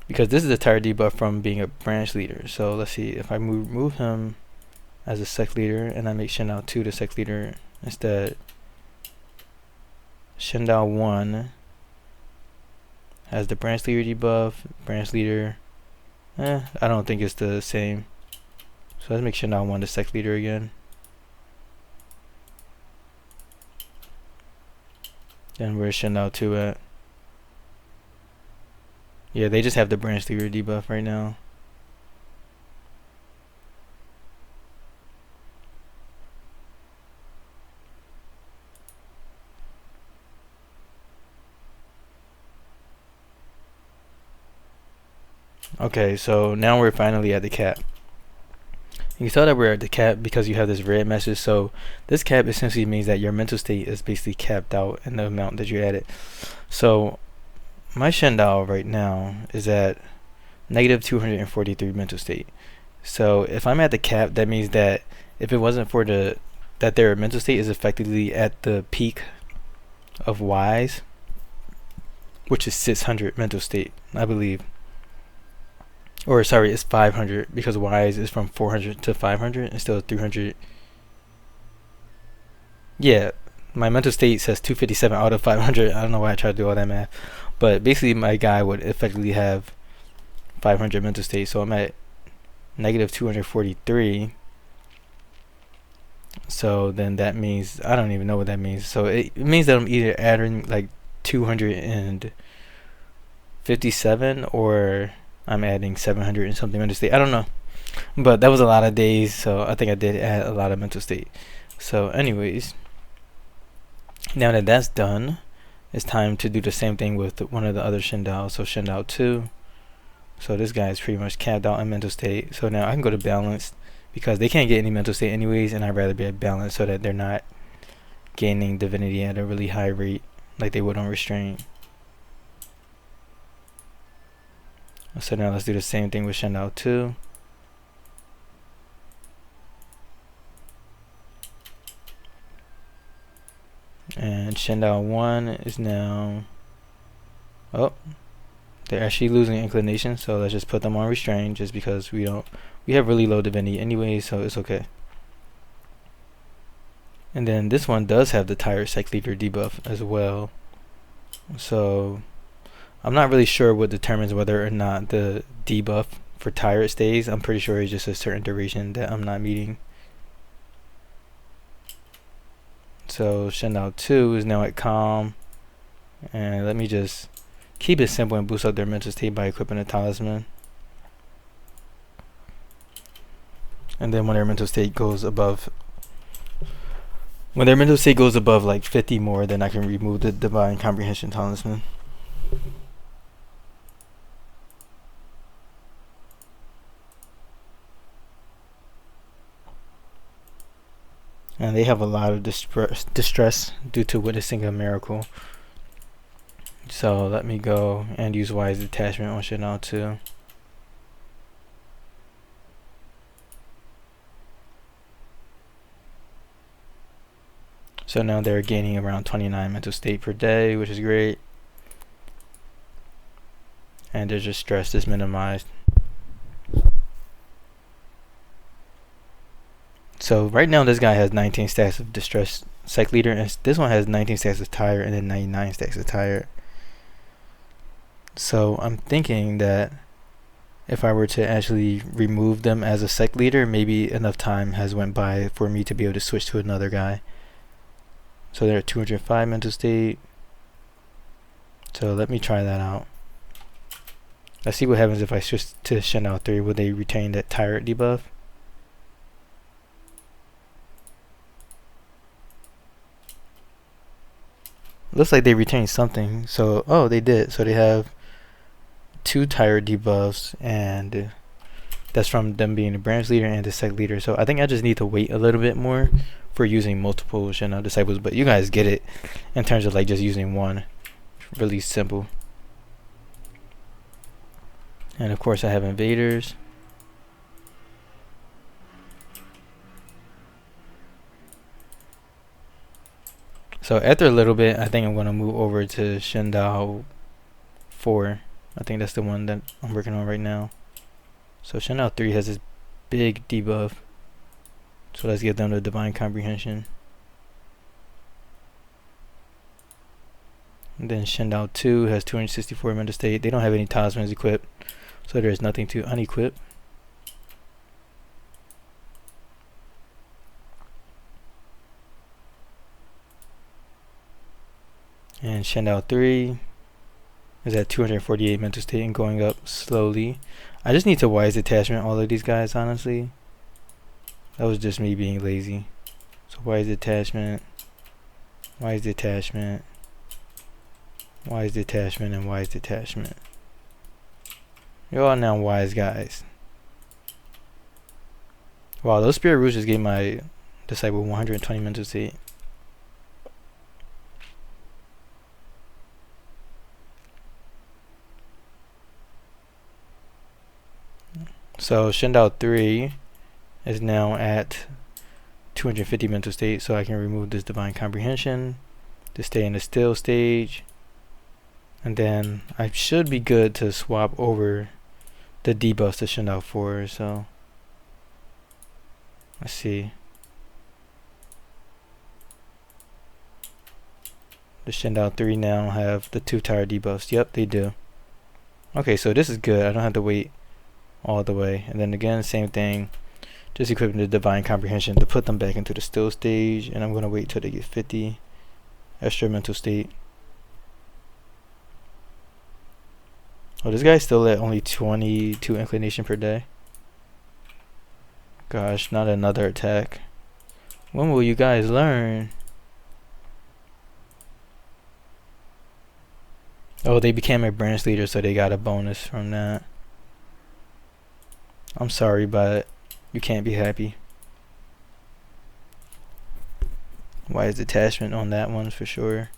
Because this is a tired debuff from being a branch leader. So let's see if I move him as a sect leader and I make Shendao 2 the sect leader instead. Shendao 1 has the branch leader debuff. Branch leader, I don't think it's the same. So let's make Shendao 1 the sect leader again. Then where's Shendao 2 at? Yeah, they just have the branch leader debuff right now. Okay, so now we're finally at the cap. You saw that we're at the cap because you have this red message. So this cap essentially means that your mental state is basically capped out in the amount that you added. So my Shendao right now is at negative 243 mental state. So if I'm at the cap, that means that if it wasn't for that their mental state is effectively at the peak of Y's, which is 600 mental state, I believe. Or sorry, it's 500 because Y's is from 400 to 500 instead of 300. Yeah, my mental state says 257 out of 500. I don't know why I tried to do all that math, but basically my guy would effectively have 500 mental state. So I'm at negative 243. So then that means, I don't even know what that means. So it means that I'm either adding like 257 or I'm adding 700 and something mental state. I don't know, but that was a lot of days, so I think I did add a lot of mental state. So anyways, now that that's done, it's time to do the same thing with one of the other Shendao. So Shendao 2. So this guy is pretty much capped out in mental state. So now I can go to balanced because they can't get any mental state anyways, and I'd rather be at balance so that they're not gaining divinity at a really high rate like they would on restrained. So now let's do the same thing with Shendao 2. And Shendao 1 is now, oh, they're actually losing inclination, so let's just put them on restrained just because we have really low divinity anyway, so it's okay. And then this one does have the tired sect leader debuff as well. So I'm not really sure what determines whether or not the debuff for tired stays. I'm pretty sure it's just a certain duration that I'm not meeting. So Shendao 2 is now at calm. And let me just keep it simple and boost up their mental state by equipping a talisman. And then when their mental state goes above like 50 more, then I can remove the Divine Comprehension talisman. And they have a lot of distress due to witnessing a miracle. So let me go and use wise detachment on Shendao 2. So now they're gaining around 29 mental state per day, which is great. And their distress is minimized. So right now this guy has 19 stacks of distress sect leader, and this one has 19 stacks of tire and then 99 stacks of tire. So I'm thinking that if I were to actually remove them as a sect leader, maybe enough time has went by for me to be able to switch to another guy. So they're at 205 mental state. So let me try that out. Let's see what happens if I switch to Shendao 3. Will they retain that tyrant debuff? Looks like they retained something. So, oh, they did. So they have 2 tyrant debuffs, and that's from them being the branch leader and the sect leader. So I think I just need to wait a little bit more for using multiple Shendao disciples, but you guys get it in terms of like just using one. Really simple. And of course I have invaders. So after a little bit, I think I'm going to move over to Shendao 4. I think that's the one that I'm working on right now. So Shendao 3 has this big debuff. So let's give them the Divine Comprehension. And then Shendao 2 has 264 mental state. They don't have any talismans equipped, so there's nothing to unequip. And Shendao 3 is at 248 mental state and going up slowly. I just need to wise detachment all of these guys, honestly. That was just me being lazy. So wise detachment, wise detachment, wise detachment, and wise detachment. You're all now wise guys. Wow, those spirit roots just gave my disciple 120 mental state. So Shendao 3 is now at 250 mental state, so I can remove this Divine Comprehension to stay in the still stage, and then I should be good to swap over the debuffs to Shendao 4. So let's see. The Shendao 3 now have the 2 tire debuffs. Yep, they do. Okay, so this is good. I don't have to wait all the way. And then again, same thing. Just equipping the Divine Comprehension to put them back into the still stage, and I'm going to wait till they get 50 extra mental state. Oh, this guy's still at only 22 inclination per day. Gosh, not another attack. When will you guys learn? Oh, they became a branch leader, so they got a bonus from that. I'm sorry, but you can't be happy. Wise detachment on that one for sure.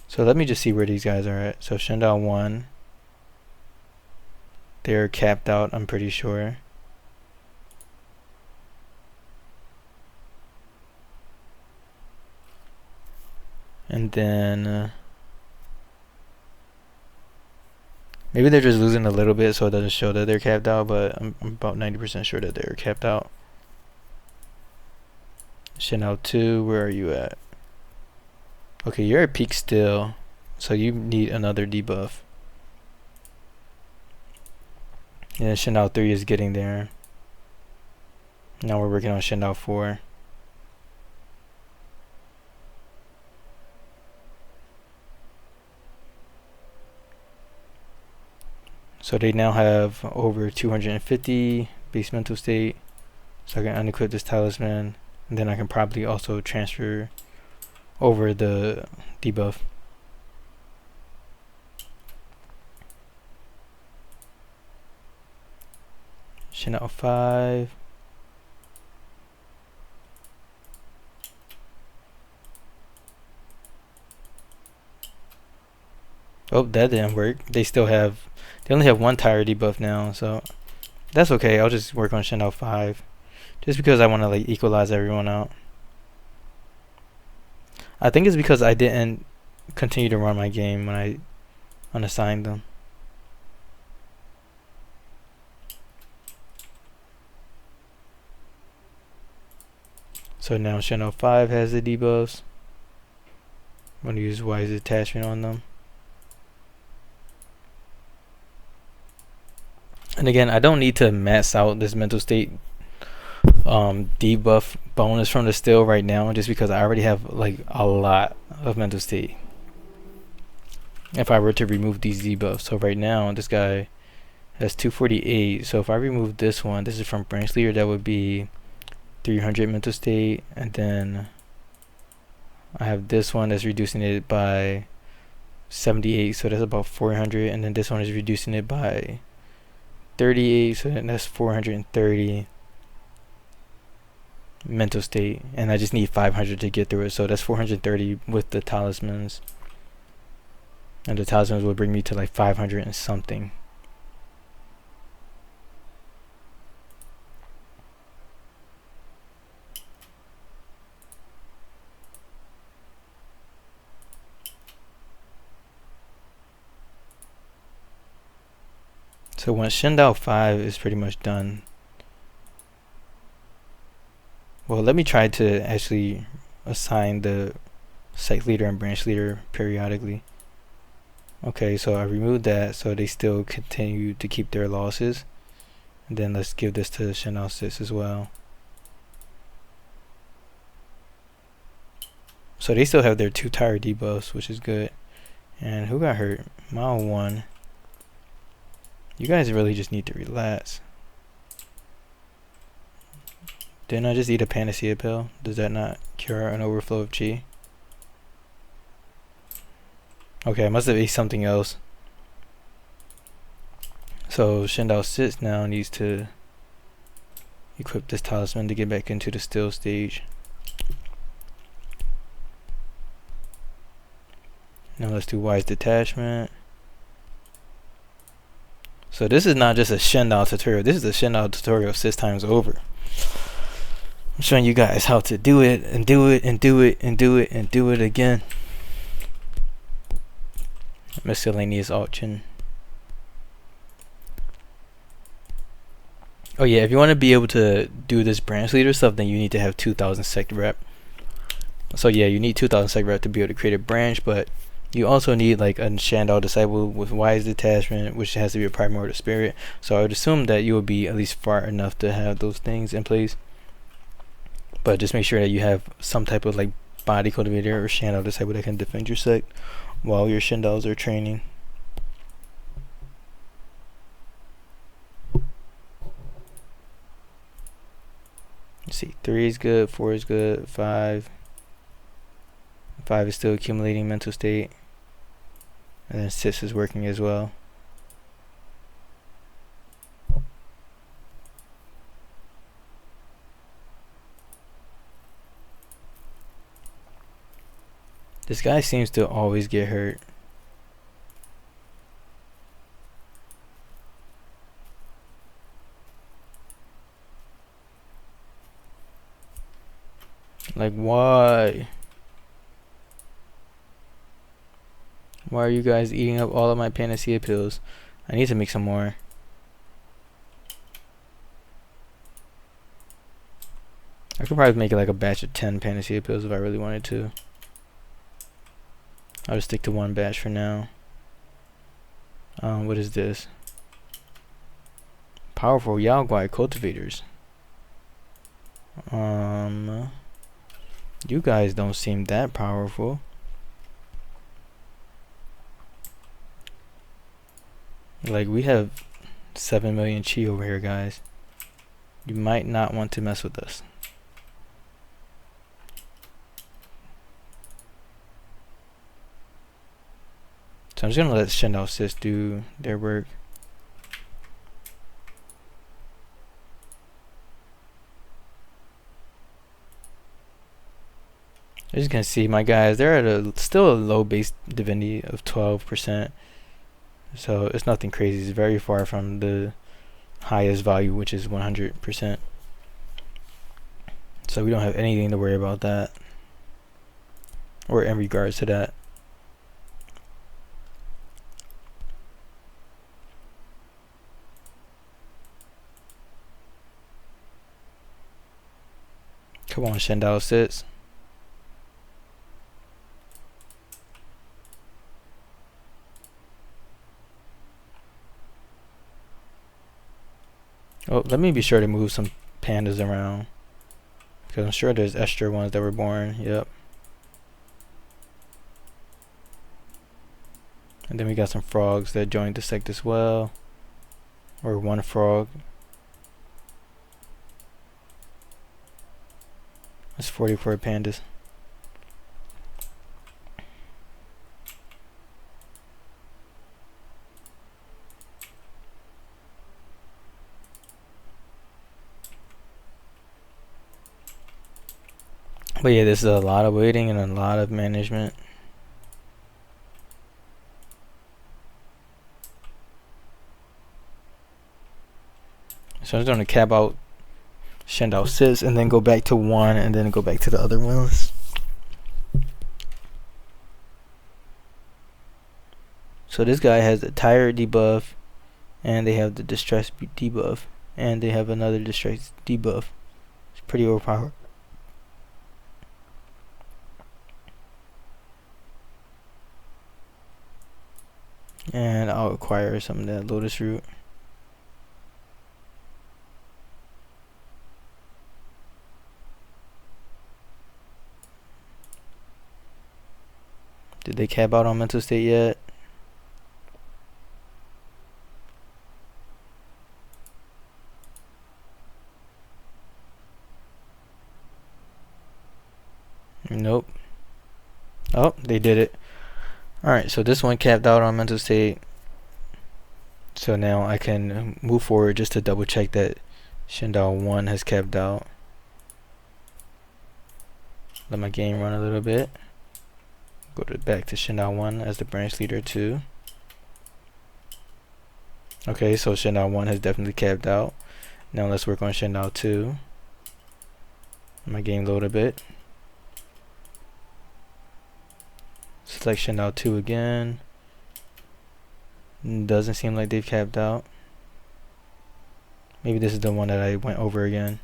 So let me just see where these guys are at. So Shendao 1, they're capped out, I'm pretty sure. And then maybe they're just losing a little bit, so it doesn't show that they're capped out, but I'm about 90% sure that they're capped out. Shendao 2, where are you at? Okay, you're at peak still, so you need another debuff. And Shendao 3 is getting there. Now we're working on Shendao 4. So they now have over 250 base mental state. So I can unequip this talisman, and then I can probably also transfer over the debuff. Shendao 5. Oh, that didn't work. They only have 1 tire debuff now, so that's okay. I'll just work on Shendao 5, just because I want to like equalize everyone out. I think it's because I didn't continue to run my game when I unassigned them. So now Shendao 5 has the debuffs. I'm going to use Wise Attachment on them. And again, I don't need to max out this mental state debuff bonus from the still right now, just because I already have like a lot of mental state if I were to remove these debuffs. So right now this guy has 248, so if I remove this one, this is from branch leader, that would be 300 mental state, and then I have this one that's reducing it by 78, so that's about 400, and then this one is reducing it by 38, so that's 430 mental state, and I just need 500 to get through it, so that's 430 with the talismans, and the talismans will bring me to like 500 and something. So once Shendao 5 is pretty much done, well, let me try to actually assign the sect leader and branch leader periodically. Okay, so I removed that, so they still continue to keep their losses. And then let's give this to Shendao 6 as well. So they still have their 2 tire debuffs, which is good. And who got hurt? Mile 1. You guys really just need to relax. Didn't I just eat a panacea pill? Does that not cure an overflow of chi? Okay, I must have ate something else. So Shendao 6 now needs to equip this talisman to get back into the still stage. Now let's do wise detachment. So this is not just a Shendao tutorial, this is a Shendao tutorial 6 times over. I'm showing you guys how to do it and do it and do it and do it and do it again. Miscellaneous auction. Oh yeah, if you want to be able to do this branch leader stuff, then you need to have 2000 sect rep. So yeah, you need 2000 sect rep to be able to create a branch, but you also need like a Shendao disciple with wise detachment, which has to be a primordial spirit. So I would assume that you will be at least far enough to have those things in place. But just make sure that you have some type of like body cultivator or Shendao disciple that can defend your sect while your Shendaos are training. Let's see, 3 is good, 4 is good, 5 is still accumulating mental state, and then 6 is working as well. This guy seems to always get hurt. Like, why? Why are you guys eating up all of my panacea pills? I need to make some more. I could probably make it like a batch of 10 panacea pills if I really wanted to. I'll just stick to one batch for now. What is this? Powerful Yaoguai cultivators. You guys don't seem that powerful. Like, we have 7 million chi over here, guys. You might not want to mess with us. So I'm just gonna let Shendao 6 do their work. As you can see, my guys, they're at still a low base divinity of 12%. So it's nothing crazy. It's very far from the highest value, which is 100%. So we don't have anything to worry about that, or in regards to that. Come on, Shendao 6. Oh, let me be sure to move some pandas around, because I'm sure there's extra ones that were born. Yep. And then we got some frogs that joined the sect as well, or one frog. That's 44 pandas. But yeah, this is a lot of waiting and a lot of management. So I'm just going to cap out Shendao 6 and then go back to 1 and then go back to the other ones. So this guy has the tired debuff, and they have the distress debuff, and they have another distress debuff. It's pretty overpowered. And I'll acquire some of that lotus root. Did they cap out on mental state yet? Nope. Oh, they did it. Alright, so this one capped out on mental state. So now I can move forward just to double check that Shendao 1 has capped out. Let my game run a little bit. Go back to Shendao 1 as the branch leader 2. Okay, so Shendao 1 has definitely capped out. Now let's work on Shendao 2. Let my game load a bit. Select Shendao 2 again. Doesn't seem like they've capped out. Maybe this is the one that I went over again.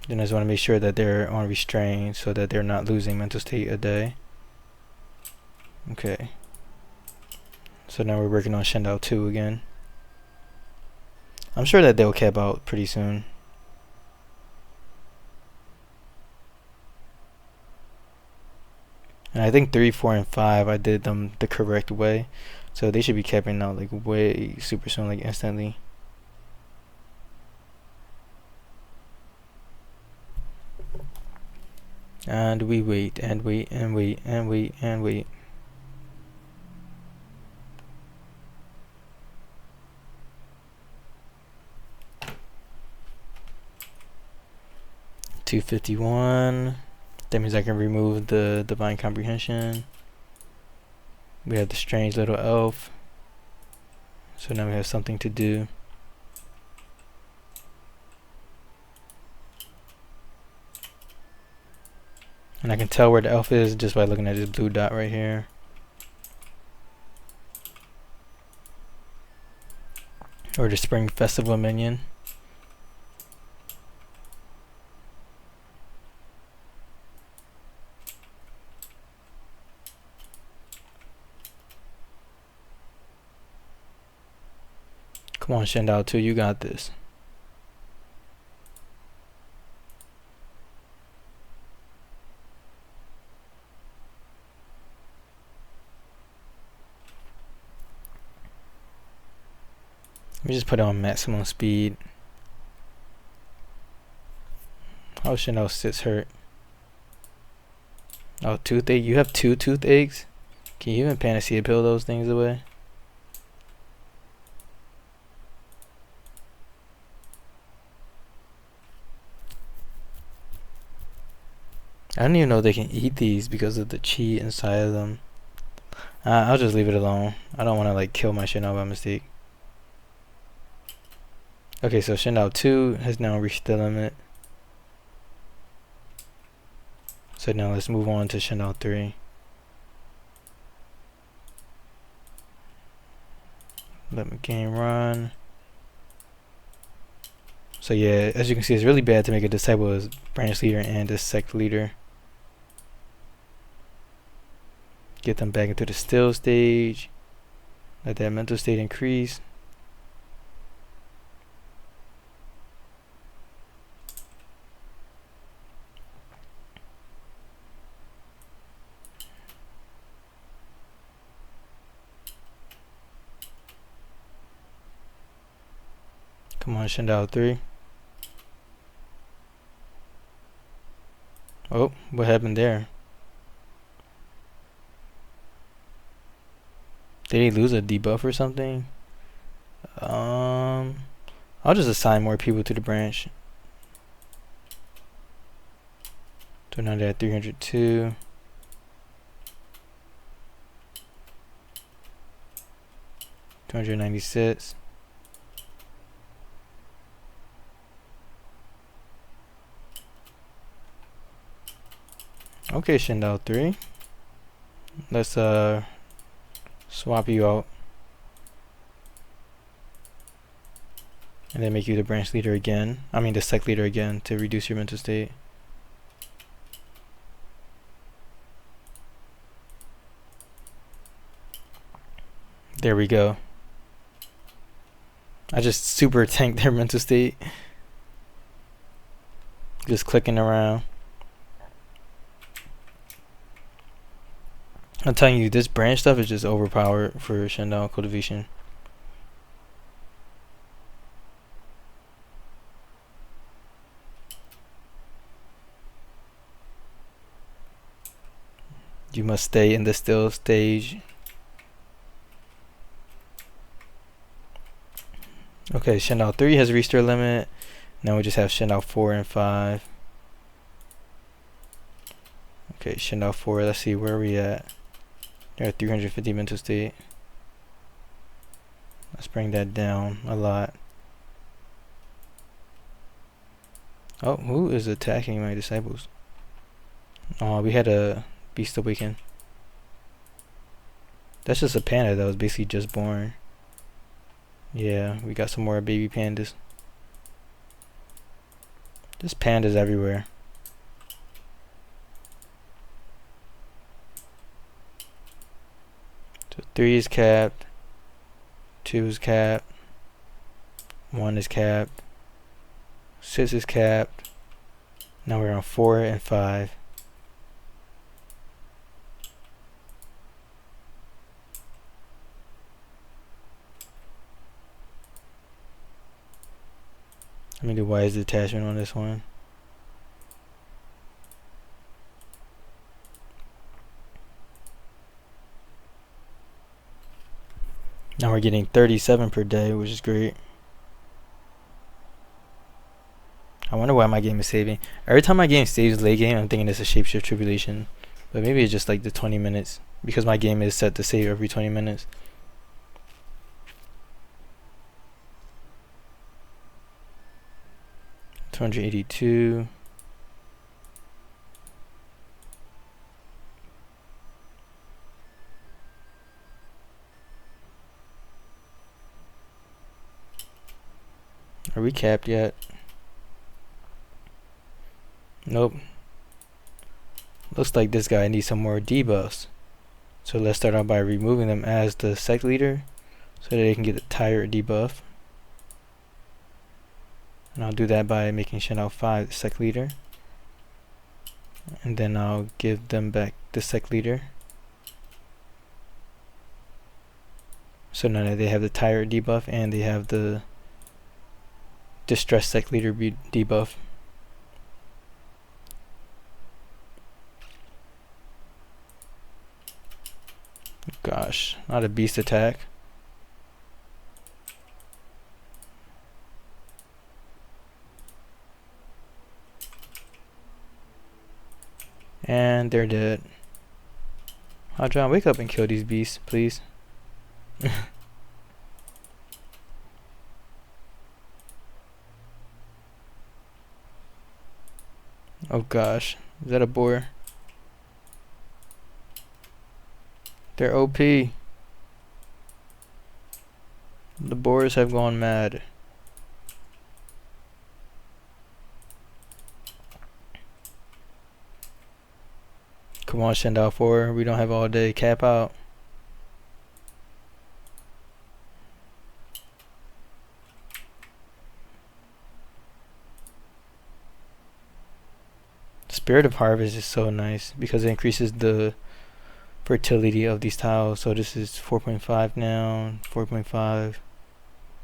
Then I just want to make sure that they're on restrained so that they're not losing mental state a day. Okay. So now we're working on Shendao 2 again. I'm sure that they'll cap out pretty soon. And I think 3, 4, and 5 I did them the correct way. So they should be capping out like way super soon, like instantly. And we wait and wait and wait and wait and wait. $251. That means I can remove the Divine Comprehension. We have the strange little elf. So now we have something to do. And I can tell where the elf is just by looking at this blue dot right here. Or the Spring Festival minion. Come on, Shendao 2, you got this. Let me just put it on maximum speed. Oh, Shendao 6 hurt. Oh, toothache. You have 2 toothaches? Can you even panacea pill those things away? I don't even know they can eat these because of the chi inside of them. I'll just leave it alone. I don't want to like kill my Shendao by mistake. Okay, so Shendao 2 has now reached the limit. So now let's move on to Shendao 3. Let my game run. So yeah, as you can see, it's really bad to make a disciple as branch leader and a sect leader. Get them back into the still stage. Let that mental state increase. Come on, Shendao 3. Oh, what happened there? Did he lose a debuff or something? I'll just assign more people to the branch. So now they're at 302. $296. Okay, Shendao 3. Let's swap you out. And then make you the branch leader again. I mean the sect leader again to reduce your mental state. There we go. I just super tanked their mental state. Just clicking around. I'm telling you, this branch stuff is just overpowered for Shendao cultivation. You must stay in the still stage Okay, Shendao 3 has reached their limit. Now we just have Shendao 4 and 5. Okay, Shendao 4, let's see, where are we at? They're at 350 mental state. Let's bring that down a lot. Oh, who is attacking my disciples? Oh, we had a beast awaken. That's just a panda that was basically just born. Yeah, we got some more baby pandas. There's pandas everywhere. So 3 is capped. 2 is capped. 1 is capped. 6 is capped. Now we're on 4 and 5. Let me do wise detachment on this one. Now we're getting 37 per day, which is great. I wonder why my game is saving. Every time my game saves late game, I'm thinking it's a shapeshift tribulation. But maybe it's just like the 20 minutes. Because my game is set to save every 20 minutes. $282. Are we capped yet? Nope. Looks like this guy needs some more debuffs. So let's start out by removing them as the sect leader so that they can get the tyrant debuff. And I'll do that by making Shendao 5 the sect leader. And then I'll give them back the sect leader. So now that they have the tyrant debuff and they have the distress sect leader debuff. Gosh, not a beast attack. And they're dead. Hadron, wake up and kill these beasts, please. Oh gosh, is that a boar? They're OP. The boars have gone mad. Come on, Shendao 4. We don't have all day. Cap out. Spirit of Harvest is so nice because it increases the fertility of these tiles. So this is 4.5 now, 4.5.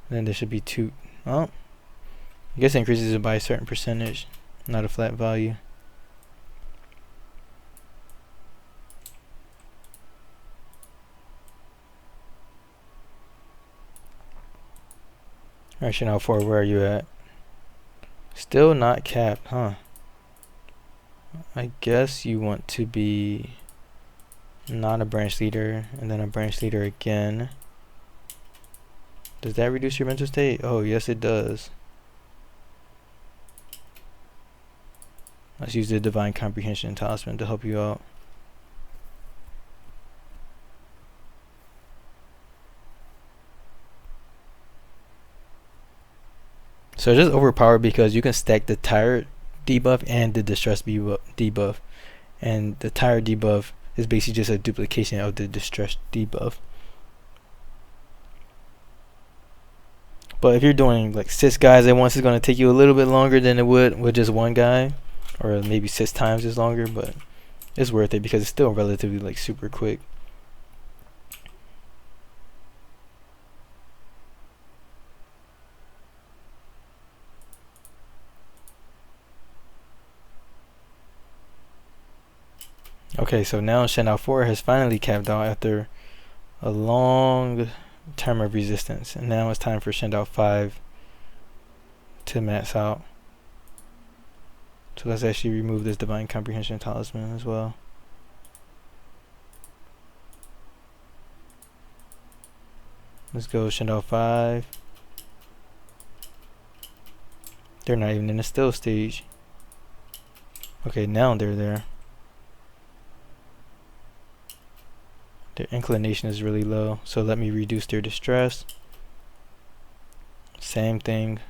Then there should be 2. Oh, I guess it increases it by a certain percentage, not a flat value. Alright, now 4, where are you at? Still not capped, huh? I guess you want to be not a branch leader and then a branch leader again. Does that reduce your mental state? Oh, yes it does. Let's use the Divine Comprehension talisman to help you out. So it's just overpowered because you can stack the tired debuff and the distress debuff, and the tired debuff is basically just a duplication of the distress debuff. But if you're doing like 6 guys at once, it's going to take you a little bit longer than it would with just 1 guy, or maybe 6 times as longer, but it's worth it because it's still relatively like super quick. Okay, so now Shendao 4 has finally capped out after a long term of resistance. And now it's time for Shendao 5 to max out. So let's actually remove this Divine Comprehension talisman as well. Let's go Shendao 5. They're not even in the still stage. Okay, now they're there. Their inclination is really low, so let me reduce their distress. Same thing.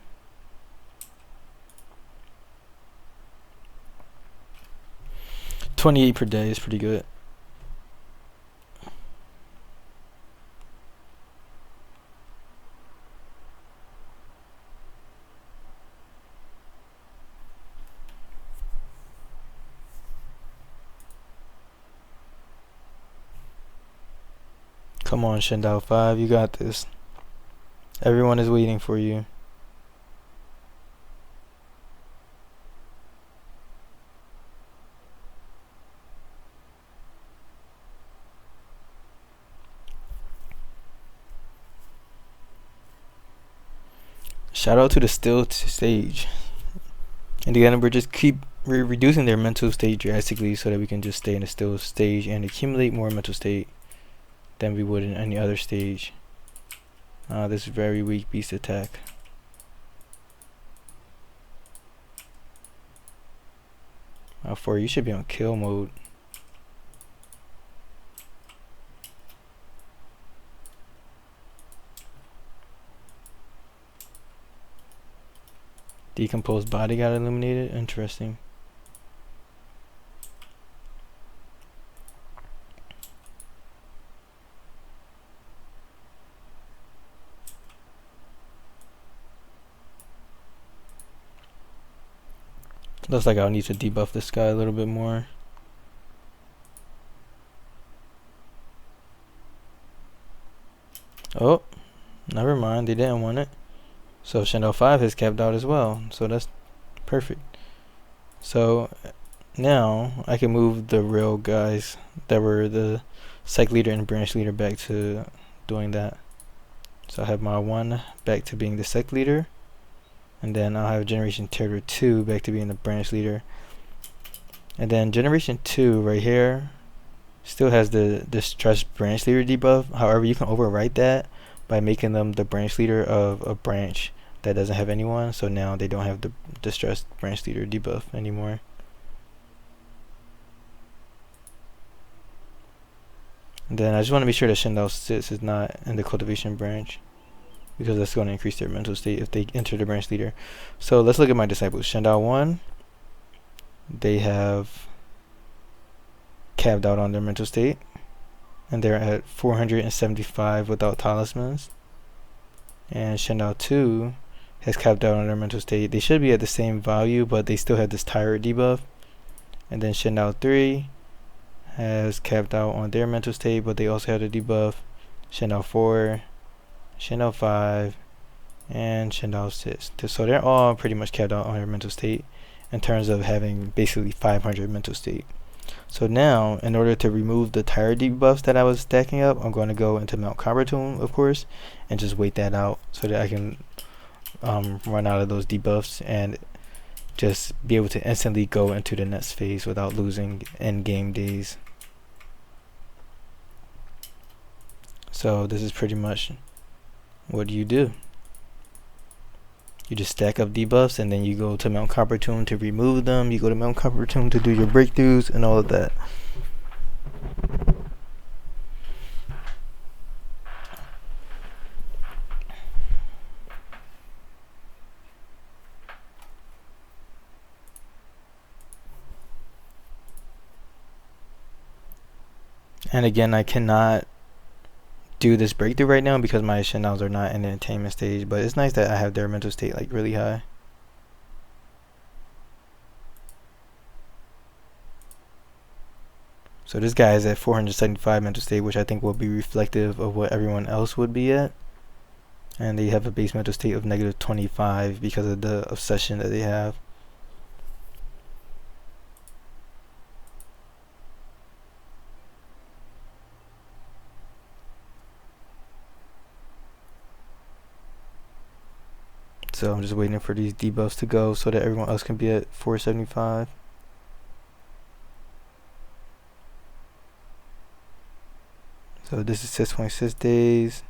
$28 per day is pretty good. Come on, Shendao 5, you got this. Everyone is waiting for you. Shout out to the still stage. And again, we're reducing their mental state drastically so that we can just stay in the still stage and accumulate more mental state than we would in any other stage. This very weak beast attack. For you should be on kill mode. Decomposed body got illuminated. Interesting. Looks like I'll need to debuff this guy a little bit more. Oh, never mind. They didn't want it. So Shendao 5 has capped out as well. So that's perfect. So now I can move the real guys that were the sect leader and branch leader back to doing that. So I have my 1 back to being the sect leader. And then I'll have generation terror 2 back to being the branch leader. And then generation 2 right here still has the distress branch leader debuff. However, you can overwrite that by making them the branch leader of a branch that doesn't have anyone. So now they don't have the distressed branch leader debuff anymore. And then I just want to make sure that Shendao 6 is not in the cultivation branch, because that's going to increase their mental state if they enter the branch leader. So let's look at my disciples. Shendao 1, they have capped out on their mental state, and they're at 475 without talismans. And Shendao 2 has capped out on their mental state. They should be at the same value, but they still have this tired debuff. And then Shendao 3 has capped out on their mental state, but they also have the debuff. Shendao 4, Shendao 5, and Shendao 6. So they're all pretty much capped out on their mental state in terms of having basically 500 mental state. So now, in order to remove the tired debuffs that I was stacking up, I'm going to go into Mt Coppertomb, of course, and just wait that out so that I can run out of those debuffs and just be able to instantly go into the next phase without losing end game days. So this is pretty much what you do. You just stack up debuffs, and then you go to Mt Coppertomb to remove them. You go to Mt Coppertomb to do your breakthroughs and all of that. And again, I cannot do this breakthrough right now because my shendaos are not in the attainment stage, but it's nice that I have their mental state like really high. So this guy is at 475 mental state, which I think will be reflective of what everyone else would be at. And they have a base mental state of -25 because of the obsession that they have. So I'm just waiting for these debuffs to go so that everyone else can be at 475. So this is 6.6 days,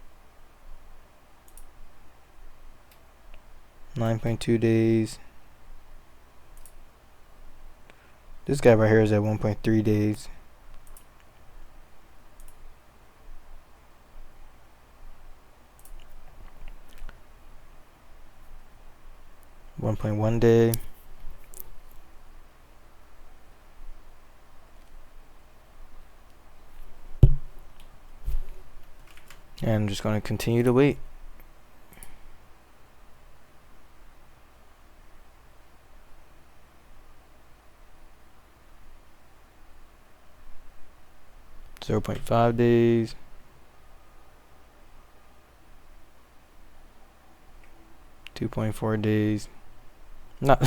9.2 days. This guy right here is at 1.3 days. .1 day. And I'm just going to continue to wait. .5 days. 2.4 days. Not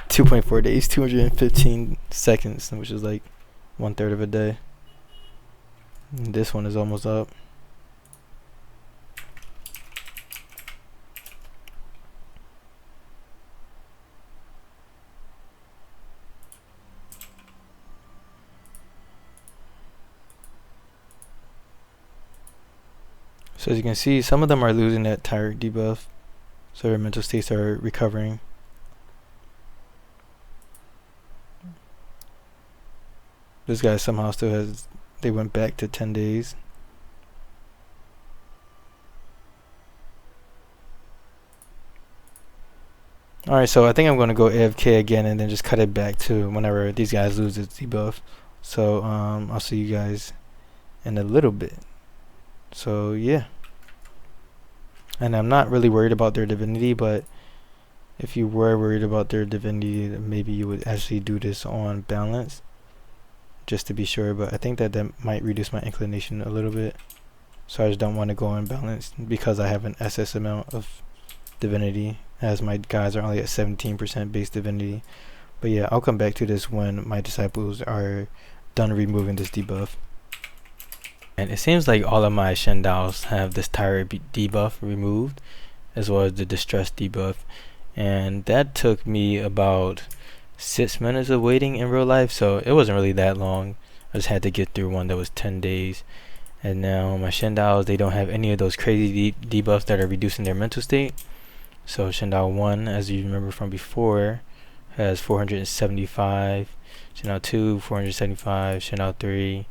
2.4 days, 215 seconds, which is like 1/3 of a day. And this one is almost up. So as you can see, some of them are losing that tired debuff, so their mental states are recovering. This guy somehow still has, they went back to 10 days. Alright, so I think I'm going to go AFK again and then just cut it back to whenever these guys lose this debuff. So I'll see you guys in a little bit. So yeah. And I'm not really worried about their divinity, but if you were worried about their divinity, maybe you would actually do this on balance, just to be sure. But I think that might reduce my inclination a little bit, so I just don't want to go on balance because I have an SS amount of divinity, as my guys are only at 17% base divinity. But yeah, I'll come back to this when my disciples are done removing this debuff. And it seems like all of my shendaos have this tired debuff removed, as well as the distress debuff, and that took me about 6 minutes of waiting in real life, so it wasn't really that long. I just had to get through one that was 10 days. And now my shendaos, they don't have any of those crazy debuffs that are reducing their mental state. So Shendao 1, as you remember from before, has 475, Shendao 2 475, Shendao 3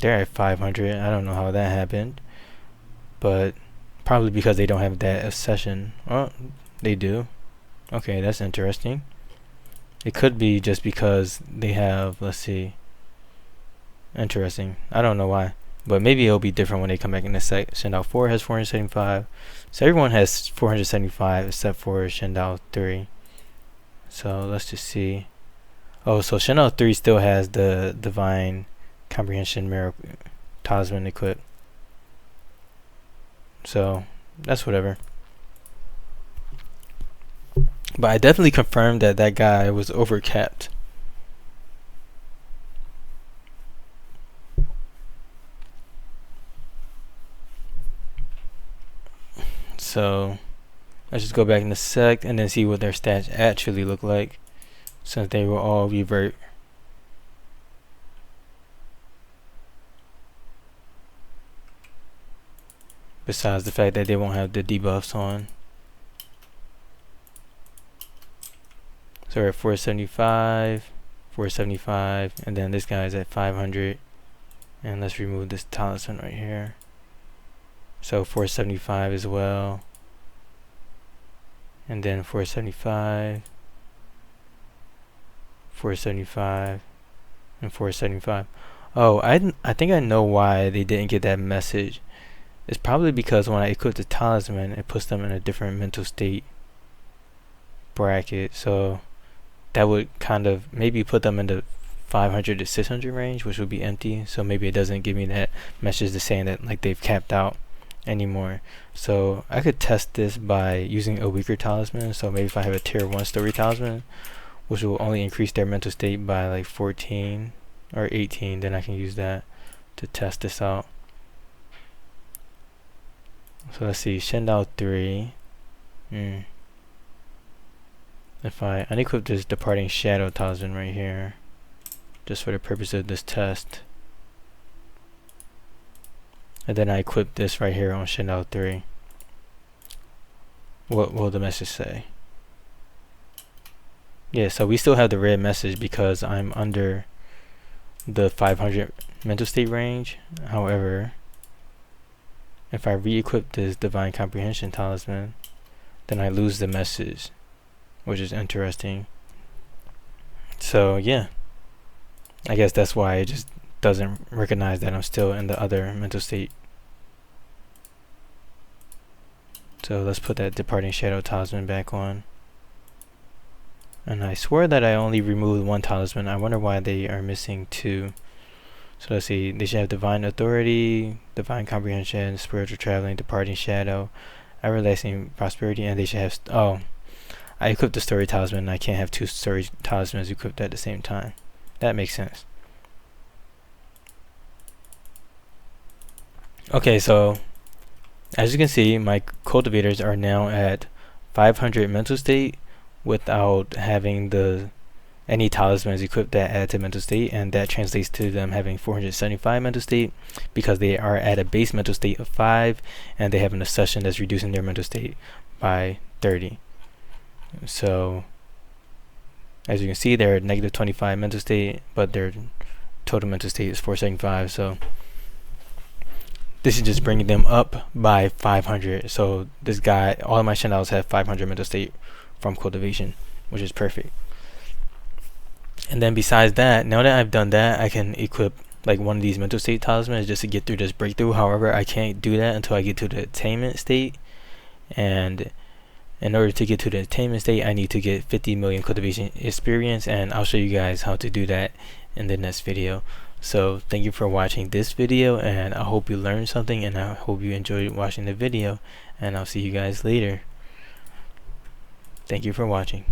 they're at 500. I don't know how that happened, but probably because they don't have that accession. Oh, they do. Okay, that's interesting. It could be just because they have, let's see, interesting. I don't know why, but maybe it'll be different when they come back in the sect. Shendao 4 has 475, so everyone has 475 except for Shendao 3. So let's just see. Oh, so Shendao 3 still has the Divine Comprehension miracle talisman equipped, so that's whatever. But I definitely confirmed that that guy was overcapped. So let's just go back in the sect and then see what their stats actually look like, since they will all revert. Besides the fact that they won't have the debuffs on. So we're at 475, 475, and then this guy's at 500. And let's remove this talisman right here. So 475 as well. And then 475, 475, and 475. Oh, I think I know why they didn't get that message. It's probably because when I equip the talisman, it puts them in a different mental state bracket. So that would kind of maybe put them in the 500 to 600 range, which would be empty. So maybe it doesn't give me that message to saying that like they've capped out anymore. So I could test this by using a weaker talisman. So maybe if I have a tier 1 story talisman, which will only increase their mental state by like 14 or 18, then I can use that to test this out. So let's see, Shendao 3. if I unequip this departing shadow talisman right here, just for the purpose of this test, and then I equip this right here on Shendao 3, what will the message say? Yeah, so we still have the red message because I'm under the 500 mental state range. However, if I re-equip this Divine Comprehension talisman, then I lose the message, which is interesting. So yeah, I guess that's why it just doesn't recognize that I'm still in the other mental state. So let's put that departing shadow talisman back on. And I swear that I only removed one talisman. I wonder why they are missing two. So let's see, they should have divine authority, divine comprehension, spiritual traveling, departing shadow, everlasting prosperity, and they should have oh, I equipped the story talisman and I can't have two story talismans equipped at the same time. That makes sense. Okay, so as you can see, my cultivators are now at 500 mental state without having any talismans equipped that add to mental state, and that translates to them having 475 mental state because they are at a base mental state of 5 and they have an accession that's reducing their mental state by 30. So as you can see, they're at negative 25 mental state, but their total mental state is 475. So this is just bringing them up by 500. So this guy, all of my shendaos have 500 mental state from cultivation, which is perfect. And then besides that, now that I've done that, I can equip like one of these mental state talismans just to get through this breakthrough. However, I can't do that until I get to the attainment state, and in order to get to the attainment state, I need to get 50 million cultivation experience, and I'll show you guys how to do that in the next video. So thank you for watching this video, and I hope you learned something, and I hope you enjoyed watching the video, and I'll see you guys later. Thank you for watching.